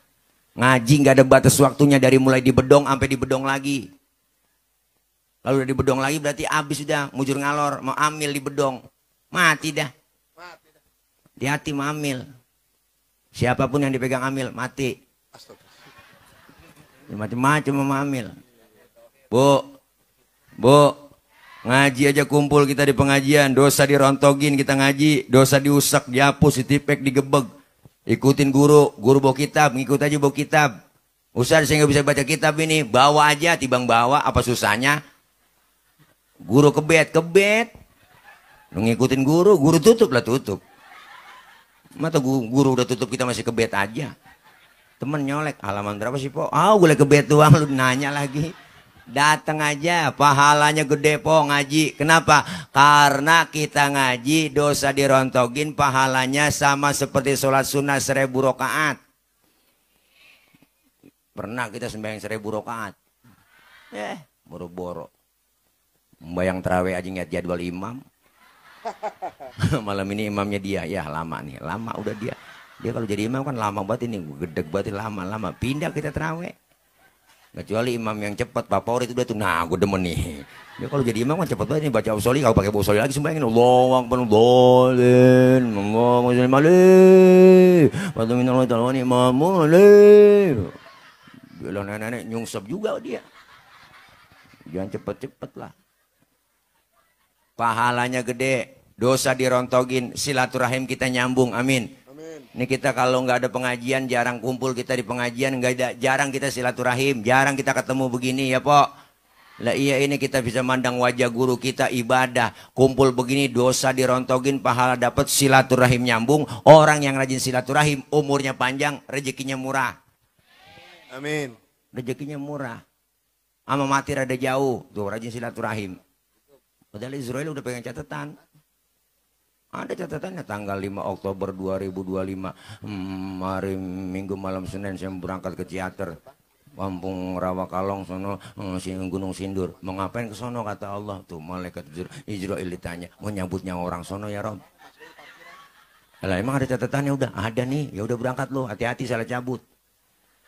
Ngaji nggak ada batas waktunya, dari mulai di bedong sampai di bedong lagi. Lalu udah di bedong lagi berarti habis sudah, mujur ngalor, mau amil di bedong, mati dah. Hati-hati mau amil. Siapapun yang dipegang amil mati. Macam-macam mau amil. Bu. Ngaji aja kumpul kita di pengajian, dosa dirontogin kita ngaji, dosa diusak, dihapus, ditipek, digebeg. Ikutin guru bawa kitab, ngikut aja bawa kitab. Ustaz saya nggak bisa baca kitab ini, bawa aja, tibang bawa, apa susahnya? Guru kebet. Lu ngikutin guru tutup. Mata guru udah tutup kita masih kebet aja. Temen nyolek, halaman berapa sih po? Gue kebet doang, lu nanya lagi. Datang aja, pahalanya gede po ngaji. Kenapa? Karena kita ngaji, dosa dirontogin, pahalanya sama seperti sholat sunnah 1000 rakaat. Pernah kita sembahyang 1000 rakaat. Boro-boro. Membayang terawih aja ngeliat jadwal imam. Malam ini imamnya dia, ya lama nih, lama udah dia. Dia kalau jadi imam kan lama banget ini, gedeg banget lama-lama. Pindah kita terawih. Kecuali imam yang cepat, favorit udah tuh. Nah, gue demen nih. Dia kalau jadi imam kan cepat banget nih baca usoli, kalau pakai usoli lagi sembahyangin Allahu akbar bolin, Allahu mali. Waktu minallah ta'ala ni mamuli. Bilang nenek nyungsep juga dia. Jangan cepet-cepet lah. Pahalanya gede, dosa dirontogin, silaturahim kita nyambung, amin. Ini kita kalau nggak ada pengajian, jarang kumpul kita di pengajian, jarang kita silaturahim, jarang kita ketemu begini ya Pok. Lah iya ini kita bisa mandang wajah guru kita ibadah, kumpul begini dosa dirontogin, pahala dapat, silaturahim nyambung. Orang yang rajin silaturahim umurnya panjang, rezekinya murah. Amin. Rezekinya murah. Sama mati rada jauh, tuh rajin silaturahim. Padahal Israel udah pegang catatan. Ada catatannya tanggal 5 Oktober 2025. Hari Minggu malam Senin saya berangkat ke Ciater. Kampung Rawakalong sono, Gunung Sindur. Mau ngapain ke sono kata Allah. Tuh malaikat Israel ditanya, mau nyambutnya orang sono ya Rob. Lah emang ada catatannya udah? Ada nih. Ya udah berangkat lo, hati-hati salah cabut.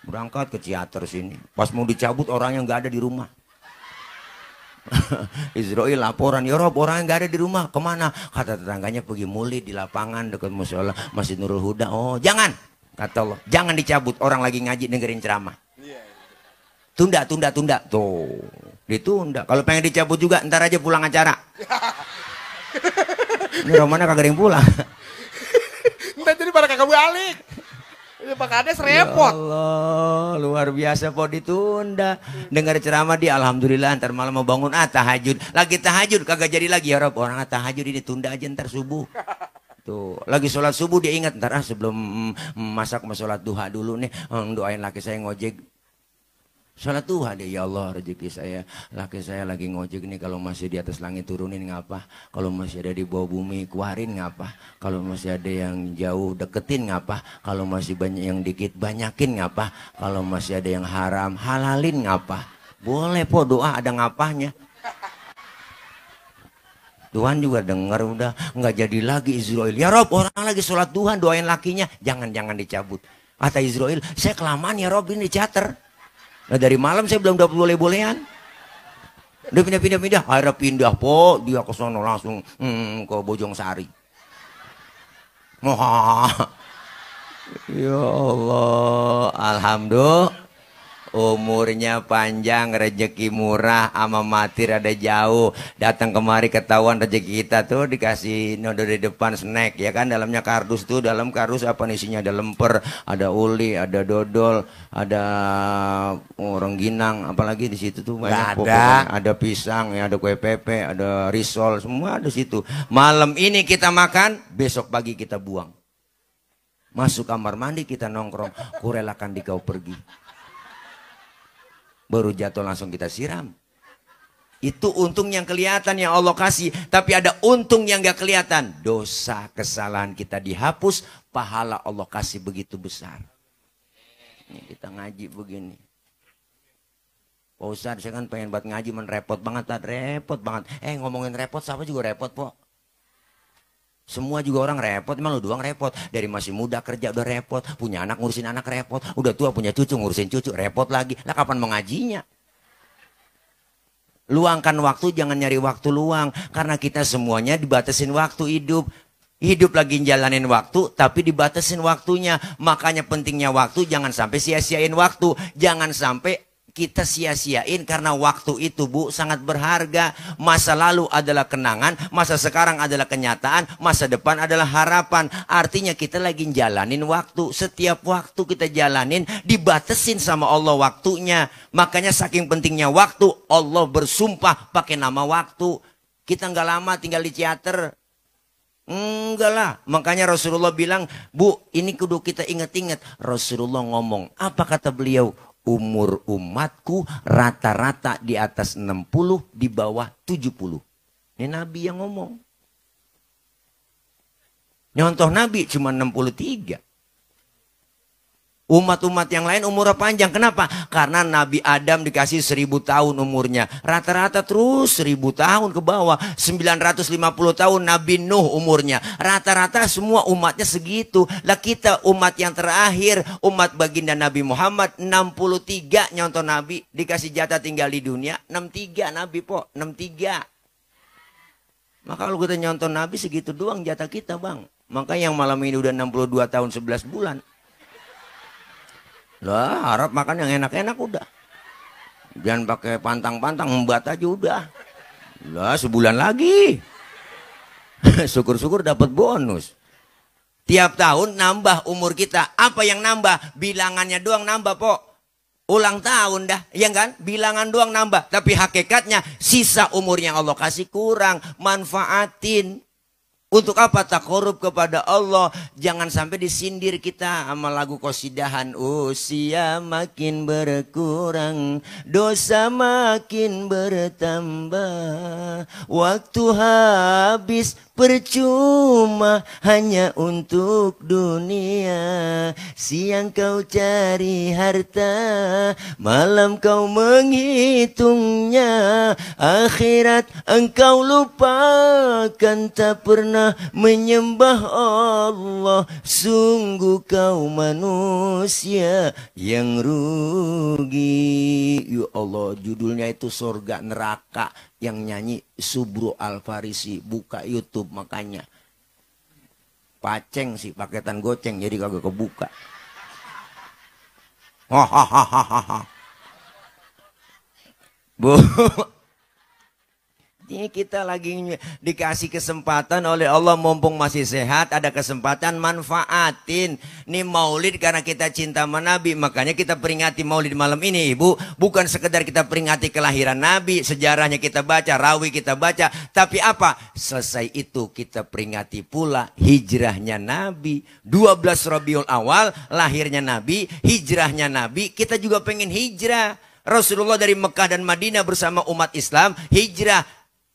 Berangkat ke Ciater sini. Pas mau dicabut orangnya nggak ada di rumah. Israel laporan, ya Rob orangnya nggak ada di rumah, kemana? Kata tetangganya pergi muli di lapangan dekat musola Masjid Nurul Huda. Oh jangan, kata Allah, jangan dicabut, orang lagi ngaji dengerin ceramah. Tunda, tuh ditunda. Kalau pengen dicabut juga ntar aja pulang acara. Ini Romana kagak ada yang pulang. Ntar jadi pada kagak balik. Pak Kades Ya repot. Allah, luar biasa po ditunda. Dengar ceramah dia, alhamdulillah ntar malam mau bangun tahajud. Lagi tahajud kagak jadi lagi ya Rob. Orang tahajud ini tunda aja ntar subuh. Tuh, lagi sholat subuh dia ingat ntar sebelum masak mau sholat duha dulu nih, doain laki saya ngojek. Sholat duha deh, ya Allah rezeki saya, laki saya lagi ngojek nih, kalau masih di atas langit turunin ngapa, kalau masih ada di bawah bumi keluarin ngapa, kalau masih ada yang jauh deketin ngapa, kalau masih banyak yang dikit banyakin ngapa, kalau masih ada yang haram halalin ngapa. Boleh po doa ada ngapanya. Tuhan juga dengar udah nggak jadi lagi Israel. Ya Rob, orang lagi sholat Tuhan doain lakinya, jangan dicabut. Kata Israel, saya kelamaan ya Rob ini charter. Nah dari malam saya belum dapat boleh-bolehan. Udah pindah. Akhirnya pindah po, dia ke sono langsung ke Bojong Sari. Wah, ya Allah, alhamdulillah. Umurnya panjang, rezeki murah, ama mati rada jauh. Datang kemari ketahuan rezeki kita tuh dikasih nodo di depan snack ya kan, dalamnya kardus tuh, dalam kardus apa isinya, ada lemper, ada uli, ada dodol, ada rengginang, apalagi di situ tuh banyak pokoknya. Ada pisang ya, ada kue pepe, ada risol, semua ada situ. Malam ini kita makan, besok pagi kita buang. Masuk kamar mandi kita nongkrong, kurelakan dikau pergi. Baru jatuh langsung kita siram. Itu untung yang kelihatan yang Allah kasih. Tapi ada untung yang gak kelihatan. Dosa kesalahan kita dihapus, pahala Allah kasih begitu besar. Ini kita ngaji begini. Pak Ustadz, saya kan pengen buat ngaji, repot banget. Repot banget. Ngomongin repot, siapa juga repot po. Semua juga orang repot, emang lu doang repot. Dari masih muda kerja udah repot, punya anak ngurusin anak repot, udah tua punya cucu ngurusin cucu repot lagi. Lah kapan mau ngajinya? Luangkan waktu, jangan nyari waktu luang. Karena kita semuanya dibatasin waktu hidup. Hidup lagi jalanin waktu, tapi dibatasin waktunya. Makanya pentingnya waktu, jangan sampai sia-siain waktu. Jangan sampai kita sia-siain, karena waktu itu Bu sangat berharga. Masa lalu adalah kenangan, masa sekarang adalah kenyataan, masa depan adalah harapan. Artinya kita lagi jalanin waktu. Setiap waktu kita jalanin dibatasin sama Allah waktunya. Makanya saking pentingnya waktu, Allah bersumpah pakai nama waktu. Kita nggak lama tinggal di teater. Enggak lah. Makanya Rasulullah bilang, Bu ini kudu kita ingat-ingat. Rasulullah ngomong, apa kata beliau? Umur umatku rata-rata di atas 60, di bawah 70. Ini Nabi yang ngomong. Nyontoh Nabi cuma 63. Umat-umat yang lain umurnya panjang. Kenapa? Karena Nabi Adam dikasih 1000 tahun umurnya. Rata-rata terus 1000 tahun ke bawah. 950 tahun Nabi Nuh umurnya. Rata-rata semua umatnya segitu. Lah kita umat yang terakhir, umat baginda Nabi Muhammad 63 nyontoh Nabi. Dikasih jatah tinggal di dunia 63 Nabi po, 63. Maka kalau kita nyontoh Nabi segitu doang jatah kita bang. Maka yang malam ini udah 62 tahun 11 bulan. Lah harap makan yang enak-enak udah. Jangan pakai pantang-pantang, membuat aja udah. Lah sebulan lagi. Syukur-syukur dapat bonus. Tiap tahun nambah umur kita. Apa yang nambah? Bilangannya doang nambah po. Ulang tahun dah, ya kan? Bilangan doang nambah. Tapi hakikatnya sisa umur yang Allah kasih kurang. Manfaatin. Untuk apa? Takorup kepada Allah. Jangan sampai disindir kita sama lagu qasidahan. Usia makin berkurang, dosa makin bertambah, waktu habis percuma hanya untuk dunia. Siang kau cari harta, malam kau menghitungnya. Akhirat engkau lupakan, tak pernah menyembah Allah. Sungguh kau manusia yang rugi. Ya Allah, judulnya itu surga neraka. Yang nyanyi Subro Al-Farisi. Buka YouTube makanya. Paceng sih, paketan goceng jadi kagak kebuka. Hahaha. Bu, Ini kita lagi dikasih kesempatan oleh Allah mumpung masih sehat, ada kesempatan manfaatin. Nih maulid karena kita cinta sama Nabi, makanya kita peringati maulid malam ini Ibu. Bukan sekedar kita peringati kelahiran Nabi, sejarahnya kita baca, rawi kita baca. Tapi apa? Selesai itu kita peringati pula hijrahnya Nabi. 12 Rabiul Awal, lahirnya Nabi, hijrahnya Nabi. Kita juga pengen hijrah. Rasulullah dari Mekah dan Madinah bersama umat Islam, hijrah.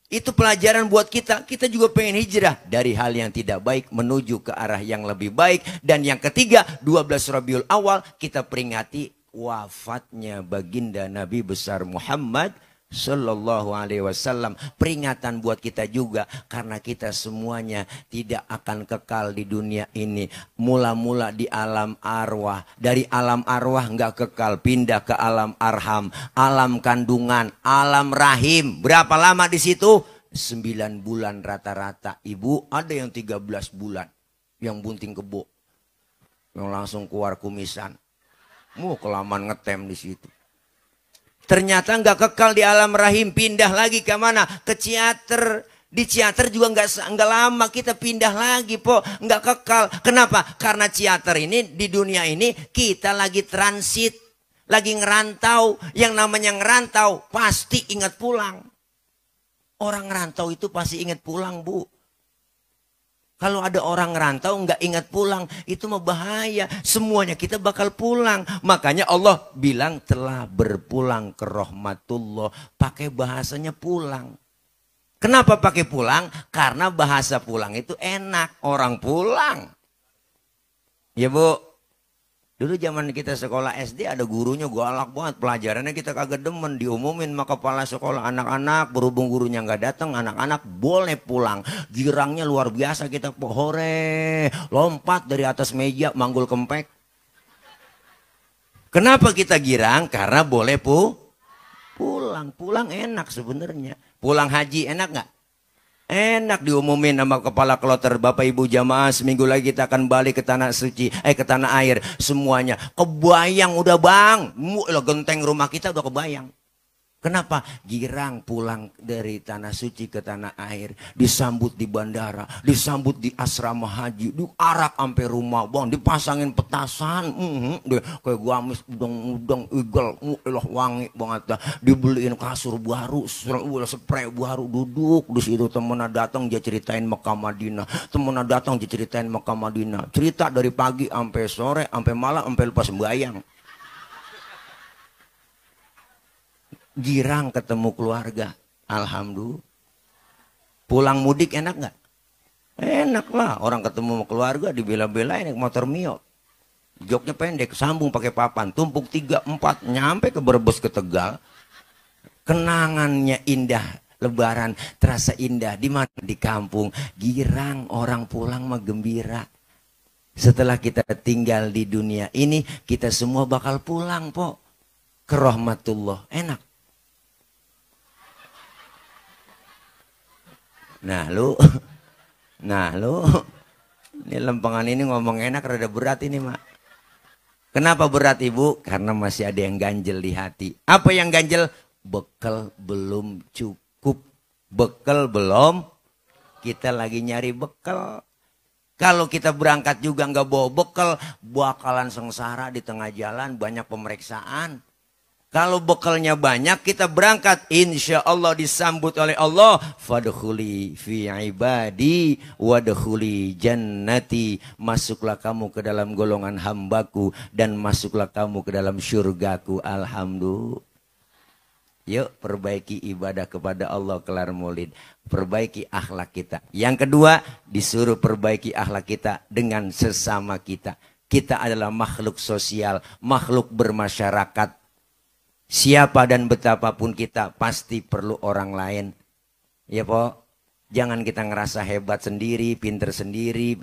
Itu pelajaran buat kita. Kita juga pengen hijrah dari hal yang tidak baik menuju ke arah yang lebih baik. Dan yang ketiga, 12 Rabiul Awal kita peringati wafatnya baginda Nabi besar Muhammad Sallallahu Alaihi Wasallam. Peringatan buat kita juga karena kita semuanya tidak akan kekal di dunia ini. Mula-mula di alam arwah, dari alam arwah nggak kekal, pindah ke alam arham, alam kandungan, alam rahim. Berapa lama di situ? 9 bulan rata-rata. Ibu ada yang 13 bulan, yang bunting kebo, yang langsung keluar kumisan. Mau kelamaan ngetem di situ. Ternyata nggak kekal di alam rahim, pindah lagi ke mana? Ke ciater. Di ciater juga nggak lama kita pindah lagi, po, nggak kekal. Kenapa? Karena ciater ini di dunia ini kita lagi transit, lagi ngerantau. Yang namanya ngerantau pasti ingat pulang. Orang ngerantau itu pasti ingat pulang, Bu. Kalau ada orang ngerantau nggak ingat pulang, itu mah bahaya. Semuanya kita bakal pulang. Makanya Allah bilang telah berpulang ke rahmatullah. Pakai bahasanya pulang. Kenapa pakai pulang? Karena bahasa pulang itu enak. Orang pulang. Ya Bu. Dulu zaman kita sekolah SD ada gurunya galak banget. Pelajarannya kita kagak demen. Diumumin sama kepala sekolah, anak-anak berhubung gurunya nggak datang, anak-anak boleh pulang. Girangnya luar biasa kita. Hore, lompat dari atas meja manggul kempek. Kenapa kita girang? Karena boleh pulang. Pulang enak sebenarnya. Pulang haji enak nggak? Enak diumumin sama kepala kloter, Bapak Ibu jamaah seminggu lagi kita akan balik ke tanah suci, ke tanah air. Semuanya kebayang udah bang, genteng rumah kita udah kebayang. Kenapa? Girang pulang dari tanah suci ke tanah air, disambut di bandara, disambut di asrama haji, diarak sampai rumah, bang, dipasangin petasan, kayak gamis, udang, igel, wangi banget, dibeliin kasur baru, spray baru, duduk di situ. Temennya datang dia ceritain Mekah Madinah, temennya datang dia ceritain Mekah Madinah, cerita dari pagi sampai sore, sampai malam, sampai lupa sembahyang. Girang ketemu keluarga, alhamdulillah. Pulang mudik enak nggak? Enak lah, orang ketemu sama keluarga dibela-belain naik motor Mio, joknya pendek, sambung pakai papan, tumpuk 3, 4, nyampe ke Brebes ke Tegal. Kenangannya indah, Lebaran terasa indah. Di mana? Di kampung. Girang, orang pulang mah gembira. Setelah kita tinggal di dunia ini, kita semua bakal pulang, po, ke rahmatullah. Enak. Nah lu, ini lempengan ini ngomong enak rada berat ini mak. Kenapa berat Ibu? Karena masih ada yang ganjel di hati. Apa yang ganjel? Bekal belum cukup. Bekal belum, kita lagi nyari bekal. Kalau kita berangkat juga nggak bawa bekal, bakalan sengsara di tengah jalan, banyak pemeriksaan. Kalau bekalnya banyak, kita berangkat, insya Allah disambut oleh Allah. Fadkhuli fi ibadi wadkhuli jannati. Masuklah kamu ke dalam golongan hambaku dan masuklah kamu ke dalam syurgaku. Alhamdulillah. Yuk perbaiki ibadah kepada Allah kelar maulid. Perbaiki akhlak kita. Yang kedua, disuruh perbaiki akhlak kita dengan sesama kita. Kita adalah makhluk sosial, makhluk bermasyarakat. Siapa dan betapapun kita pasti perlu orang lain. Ya po, jangan kita ngerasa hebat sendiri, pinter sendiri,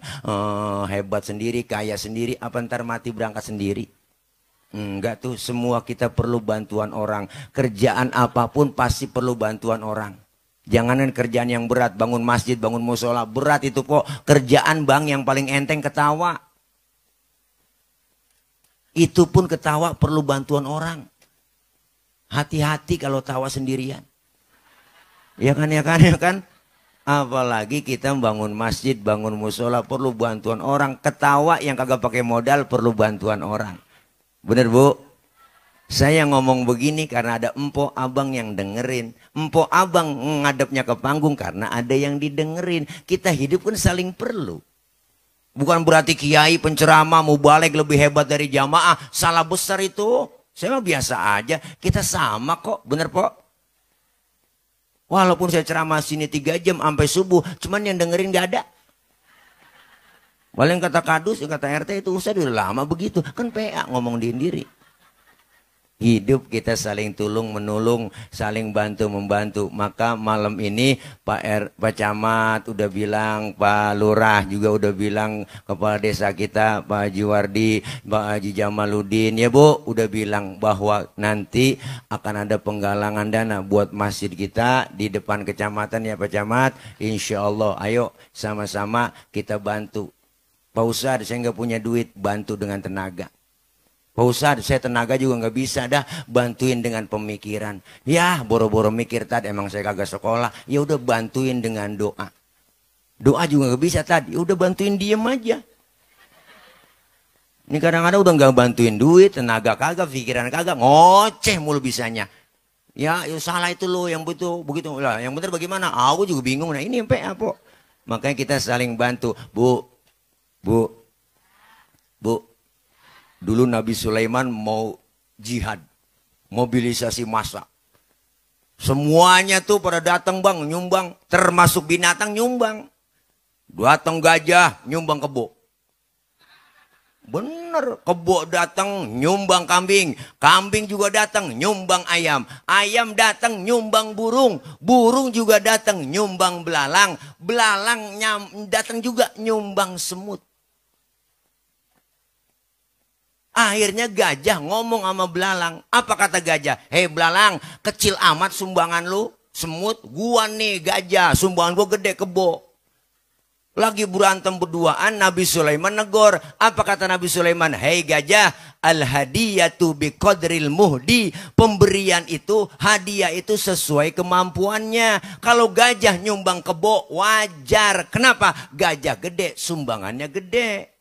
hebat sendiri, kaya sendiri, apa ntar mati berangkat sendiri. Enggak tuh, semua kita perlu bantuan orang. Kerjaan apapun pasti perlu bantuan orang. Janganan kerjaan yang berat, bangun masjid, bangun musola, berat itu po. Kerjaan bang yang paling enteng ketawa. Itu pun ketawa perlu bantuan orang. Hati-hati kalau tawa sendirian. Ya kan, ya kan, ya kan. Apalagi kita bangun masjid, bangun musola perlu bantuan orang. Ketawa yang kagak pakai modal perlu bantuan orang. Bener Bu? Saya ngomong begini karena ada empok abang yang dengerin. Empok abang ngadepnya ke panggung karena ada yang didengerin. Kita hidup kan saling perlu. Bukan berarti kiai penceramah mau balik lebih hebat dari jamaah. Salah besar itu. Saya mah biasa aja. Kita sama kok. Bener Pok? Walaupun saya ceramah sini 3 jam sampai subuh. Cuman yang dengerin gak ada. Paling kata kadus, kata RT itu usah udah lama begitu. Kan PA ngomong diri. Hidup kita saling tulung menolong, saling bantu membantu. Maka malam ini Pak Camat udah bilang, Pak Lurah juga udah bilang, kepala desa kita Pak Haji Wardi, Pak Haji Jamaluddin, ya Bu, udah bilang bahwa nanti akan ada penggalangan dana buat masjid kita di depan kecamatan ya Pak Camat. Insya Allah, ayo sama-sama kita bantu. Pak Ustadz, saya nggak punya duit, bantu dengan tenaga. Pak Ustadz, saya tenaga juga nggak bisa dah, bantuin dengan pemikiran. Ya, boro-boro mikir tadi, emang saya kagak sekolah. Ya udah bantuin dengan doa. Doa juga nggak bisa tadi, ya udah bantuin diem aja. Ini kadang-kadang udah nggak bantuin duit, tenaga kagak, pikiran kagak, ngoceh mulu bisanya. Ya, salah itu loh yang betul begitu lah. Yang benar bagaimana? Aku juga bingung. Nah ini yang PA po. Makanya kita saling bantu, Bu. Dulu Nabi Sulaiman mau jihad, mobilisasi massa. Semuanya tuh pada datang bang, nyumbang. Termasuk binatang nyumbang. Datang gajah, nyumbang kebo. Bener, kebo datang, nyumbang kambing. Kambing juga datang, nyumbang ayam. Ayam datang, nyumbang burung. Burung juga datang, nyumbang belalang. Belalang datang juga, nyumbang semut. Akhirnya gajah ngomong sama belalang. Apa kata gajah? Hei belalang, kecil amat sumbangan lu. Semut, gua nih gajah, sumbangan gua gede kebo. Lagi berantem berduaan, Nabi Sulaiman negor. Apa kata Nabi Sulaiman? Hei gajah, al-hadiyatu biqadril muhdi. Pemberian itu, hadiah itu sesuai kemampuannya. Kalau gajah nyumbang kebo, wajar. Kenapa? Gajah gede, sumbangannya gede.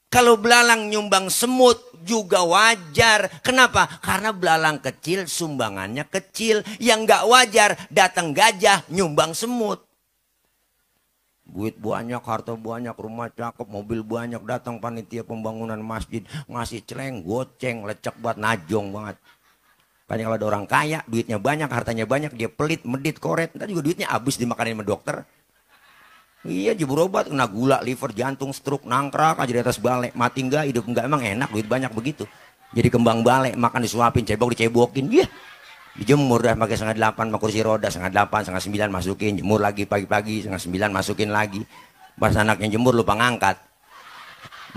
Kalau belalang nyumbang semut juga wajar. Kenapa? Karena belalang kecil, sumbangannya kecil. Yang nggak wajar, datang gajah, nyumbang semut. Duit banyak, harta banyak, rumah cakep, mobil banyak. Datang panitia pembangunan masjid, ngasih celeng, goceng, lecek buat najong banget. Kan kalau ada orang kaya, duitnya banyak, hartanya banyak, dia pelit, medit, koret. Ntar juga duitnya habis dimakanin sama dokter. Iya, jebur obat, kena gula, liver, jantung, stroke, nangkrak aja di atas balai. Mati enggak, hidup enggak, emang enak, duit banyak begitu. Jadi kembang balai, makan disuapin, cebok dicebokin, iya. Dijemur dah pakai 7:30 sama kursi roda, 7:30, 8:30 masukin, jemur lagi pagi-pagi, 7:30 masukin lagi. Pas anaknya jemur lupa ngangkat.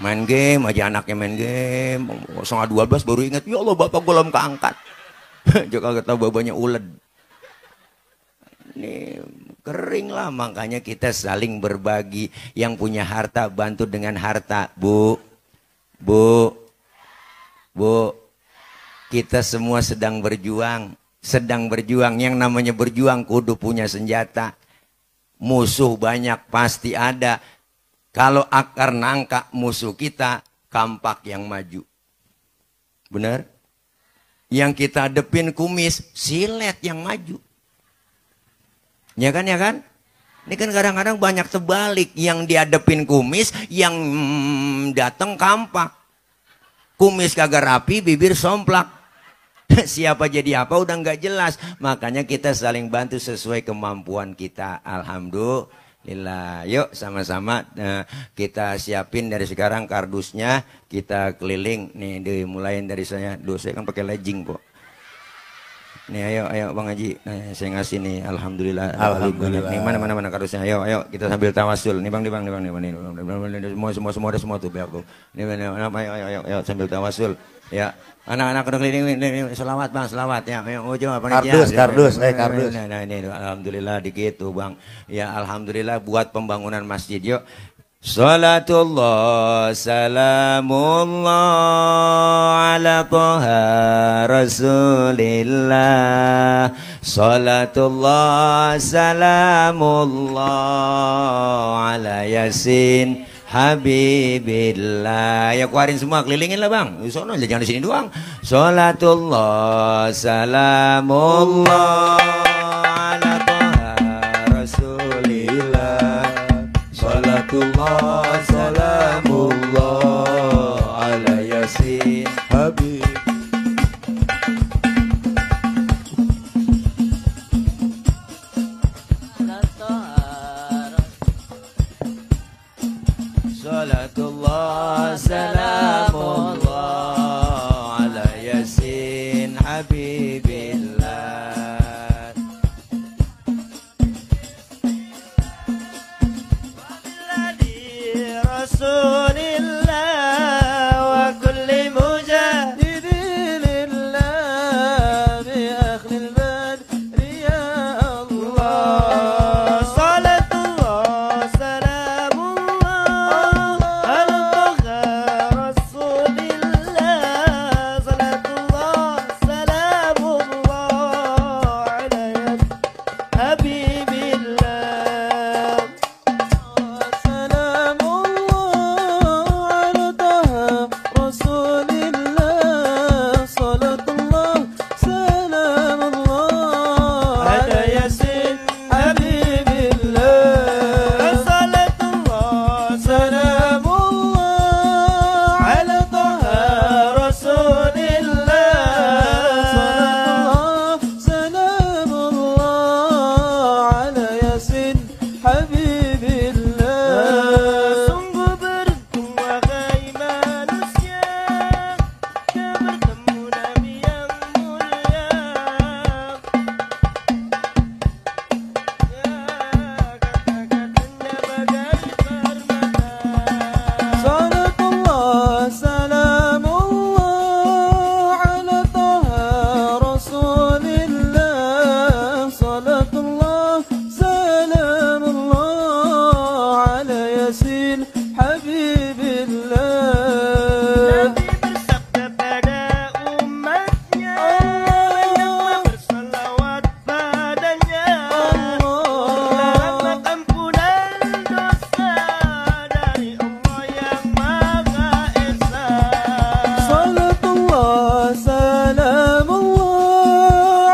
Main game aja anaknya main game, 11:30 baru ingat, ya Allah bapak gue belum keangkat. Juga kata babanya uled. Ini kering lah, makanya kita saling berbagi. Yang punya harta bantu dengan harta. Bu, kita semua sedang berjuang. Yang namanya berjuang kudu punya senjata. Musuh banyak pasti ada. Kalau akar nangka musuh kita, kampak yang maju. Benar? Yang kita hadepin kumis, silet yang maju. Ya kan, ya kan? Ini kan kadang-kadang banyak terbalik. Yang dihadapin kumis, yang datang kampak. Kumis kagak rapi, bibir somplak. Siapa jadi apa udah nggak jelas. Makanya kita saling bantu sesuai kemampuan kita. Alhamdulillah. Yuk sama-sama kita siapin dari sekarang kardusnya. Kita keliling. Nih dimulain dari saya. Saya kan pakai legging kok. Nih ayo Bang Haji, saya ngasih nih, alhamdulillah. Nih mana kardusnya, ayo kita sambil tawasul. Nih bang, semua tuh biar aku. Nih ayo sambil tawasul. Ya, anak-anak udah keliling, selawat bang, selawat ya. Kardus. Nah ini alhamdulillah dikit tuh bang. Ya alhamdulillah buat pembangunan masjid yuk. Salatullah salamullah ala Taha Rasulillah. Salatullah salamullah ala Yasin Habibillah. Ya keluarin semua, kelilingin lah bang. Sono jangan di sini doang. Salatullah salamullah ala Taha Rasulillah. Salatullah salamullah ala Yasin Habib. Salatullah salamullah ala Yasin Habibillah. Rasulillah wa kulli mujahidin lillah bi akhlil badri ya Allah. Salatullah salamullah ala Taha Rasulillah. Salatullah salamullah ala Habibillah. Sungguh beruntung wahai manusia yang bertemu Nabi yang mulia. Kata-katanya bagai permata. Salatullah salamullah ala Taha Rasulillah. Salatullah salamullah ala Yasin Habibillah. Nabi bersabda pada umatnya, banyaklah bersalawat padanya, dapat ampunan dosa dari Allah yang Maha Esa. Salatullah salamullah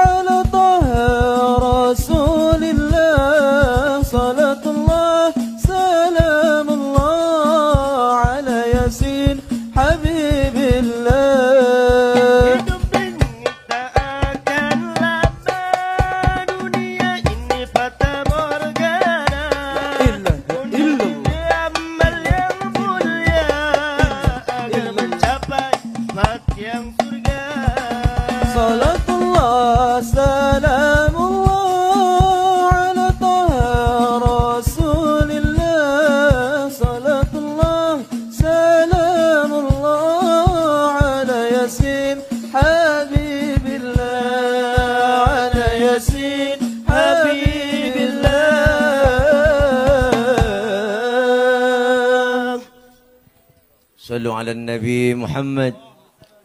ala Taha Rasulillah. Salatullah salamullah ala Yasin Habibillah. Hidup ini tak akan lama, dunia ini fata morgana. Dunia amal yang mulia agar mencapai tempat yang surga. Salatullah salamullah ala Taha Rasulillah. Salatullah salamullah ala Yasin Habibillah. Ala Yasin Habibillah. Sallu ala Nabi Muhammad.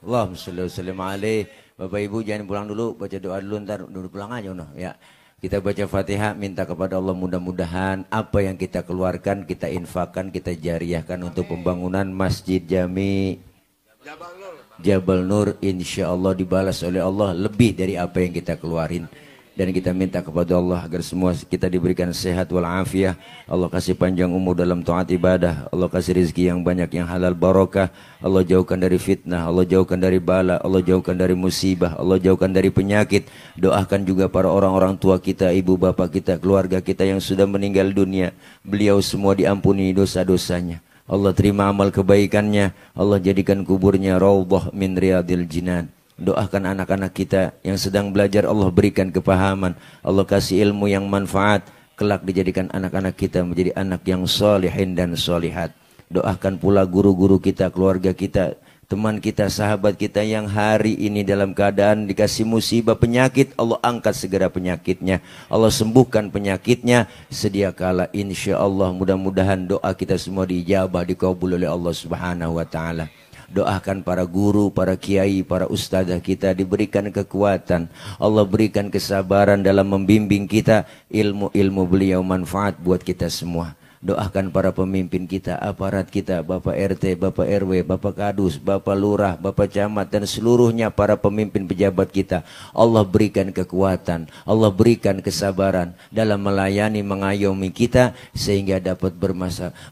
Allahumma salli wa sallim alaih. Bapak Ibu jangan pulang dulu, baca doa dulu, ntar dulu pulang aja no. Ya. Kita baca Fatihah, minta kepada Allah mudah-mudahan apa yang kita keluarkan, kita infakkan, kita jariahkan untuk pembangunan Masjid Jami Jabal Nur, insya Allah dibalas oleh Allah lebih dari apa yang kita keluarin. Dan kita minta kepada Allah agar semua kita diberikan sehat walafiat. Allah kasih panjang umur dalam taat ibadah. Allah kasih rezeki yang banyak, yang halal barokah. Allah jauhkan dari fitnah, Allah jauhkan dari bala, Allah jauhkan dari musibah, Allah jauhkan dari penyakit. Doakan juga para orang-orang tua kita, ibu bapak kita, keluarga kita yang sudah meninggal dunia. Beliau semua diampuni dosa-dosanya. Allah terima amal kebaikannya. Allah jadikan kuburnya raudhah min riyadil jinan. Doakan anak-anak kita yang sedang belajar, Allah berikan kepahaman, Allah kasih ilmu yang manfaat, kelak dijadikan anak-anak kita menjadi anak yang salihin dan solihat. Doakan pula guru-guru kita, keluarga kita, teman kita, sahabat kita yang hari ini dalam keadaan dikasih musibah penyakit, Allah angkat segera penyakitnya, Allah sembuhkan penyakitnya sedia kala. Insya Allah mudah-mudahan doa kita semua diijabah, dikabul oleh Allah Subhanahu wa Ta'ala. Doakan para guru, para kiai, para ustadzah kita diberikan kekuatan, Allah berikan kesabaran dalam membimbing kita, ilmu-ilmu beliau manfaat buat kita semua. Doakan para pemimpin kita, aparat kita, Bapak RT, Bapak RW, Bapak Kadus, Bapak Lurah, Bapak Camat, dan seluruhnya para pemimpin pejabat kita. Allah berikan kekuatan, Allah berikan kesabaran dalam melayani, mengayomi kita, sehingga dapat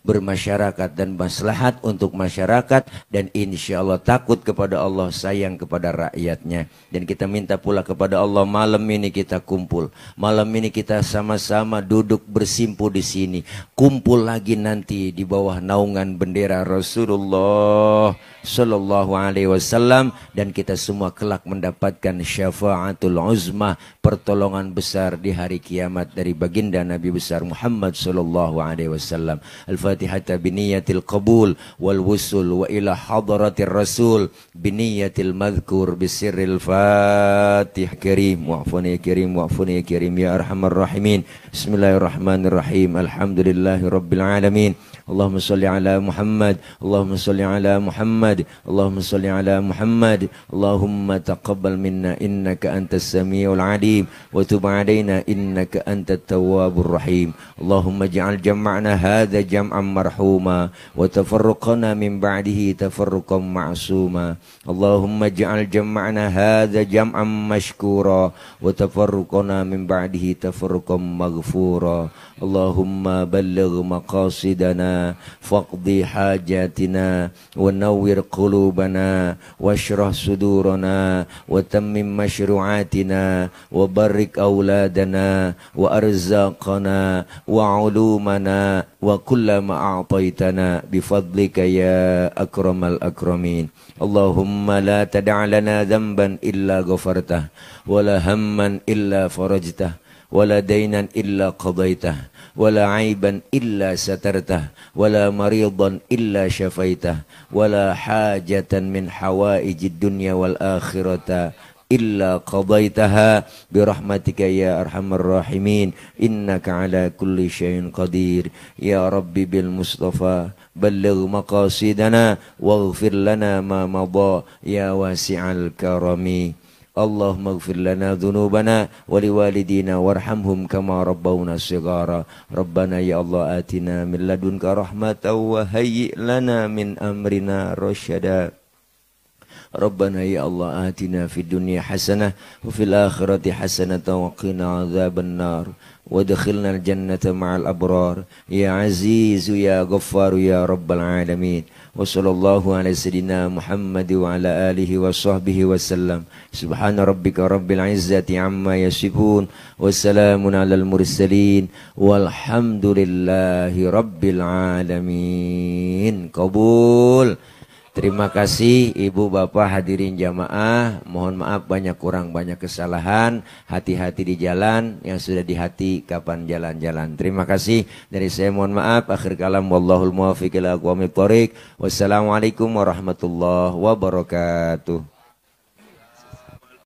bermasyarakat dan maslahat untuk masyarakat, dan insya Allah takut kepada Allah, sayang kepada rakyatnya. Dan kita minta pula kepada Allah, malam ini kita kumpul, malam ini kita sama-sama duduk bersimpu di sini, kumpul lagi nanti di bawah naungan bendera Rasulullah Sallallahu Alaihi Wasallam, dan kita semua kelak mendapatkan syafaatul uzma, pertolongan besar di hari kiamat dari baginda Nabi besar Muhammad Sallallahu Alaihi Wasallam. Al-Fatihah biniyatil qabul wal wusul wa ila hadratir rasul biniyatil madhkur bisirril fatih karim wa'funi karim wa'funi karim ya arhamar rahimin. Bismillahirrahmanirrahim. Alhamdulillahi rabbil alamin. Allahumma salli ala Muhammad, Allahumma salli ala Muhammad, Allahumma salli ala Muhammad. Allahumma taqabbal minna innaka antas samiul alim wa tub alaina innaka antat tawwabur rahim. Allahumma ij'al jam'ana hadha jam'an marhuma wa tafarruqana min ba'dihi tafarruqan ma'suma. Allahumma ij'al jam'ana hadha jam'an mashkura wa tafarruqana min ba'dihi tafarruqan maghfura. Allahumma balligh maqasidana faqdi hajatina wa nawwir qulubana washrah sudurana wa tammim mashru'atina wa barik auladana wa arzaqana wa ulumana wa kullama a'taitana bifadlika ya akramal akramin. Allahumma la tada' lana dhanban illa ghafartah wa la hamman illa farajtah ولا دينا إلا قضيته ولا عيبا إلا سترته ولا مريضا إلا شفيته ولا حاجة من حوائج الدنيا والآخرة إلا قضيتها برحمتك يا أرحم الراحمين إنك على كل شيء قدير يا ربي بالمصطفى بلغ مقاصدنا واغفر لنا ما مضى يا واسع الكرم. Allahumma ighfir lana dhunubana wa liwalidina warhamhum kama rabbawna shighara. Rabbana ya Allah atina min ladunka rahmatan wa hayyi' lana min amrina rasyada. Rabbana ya Allah atina fid dunya hasanah wa fil akhirati hasanah wa qina adzabannar wa adkhilna al-jannata ma'al abrar ya azizu ya ghaffaru ya rabbal alamin. Wa sallallahu ala sayyidina Muhammad wa ala alihi wa sahbihi wa sallam. Subhana rabbika rabbil izzati amma yasifun wa salamun alal mursalin walhamdulillahi rabbil alamin. Kabul. Terima kasih Ibu Bapak hadirin jamaah. Mohon maaf banyak kurang banyak kesalahan. Hati-hati di jalan, yang sudah di hati kapan jalan-jalan. Terima kasih dari saya, mohon maaf. Akhir kalam wallahul muwaffiq ila aqwamit thoriq. Wassalamualaikum warahmatullahi wabarakatuh.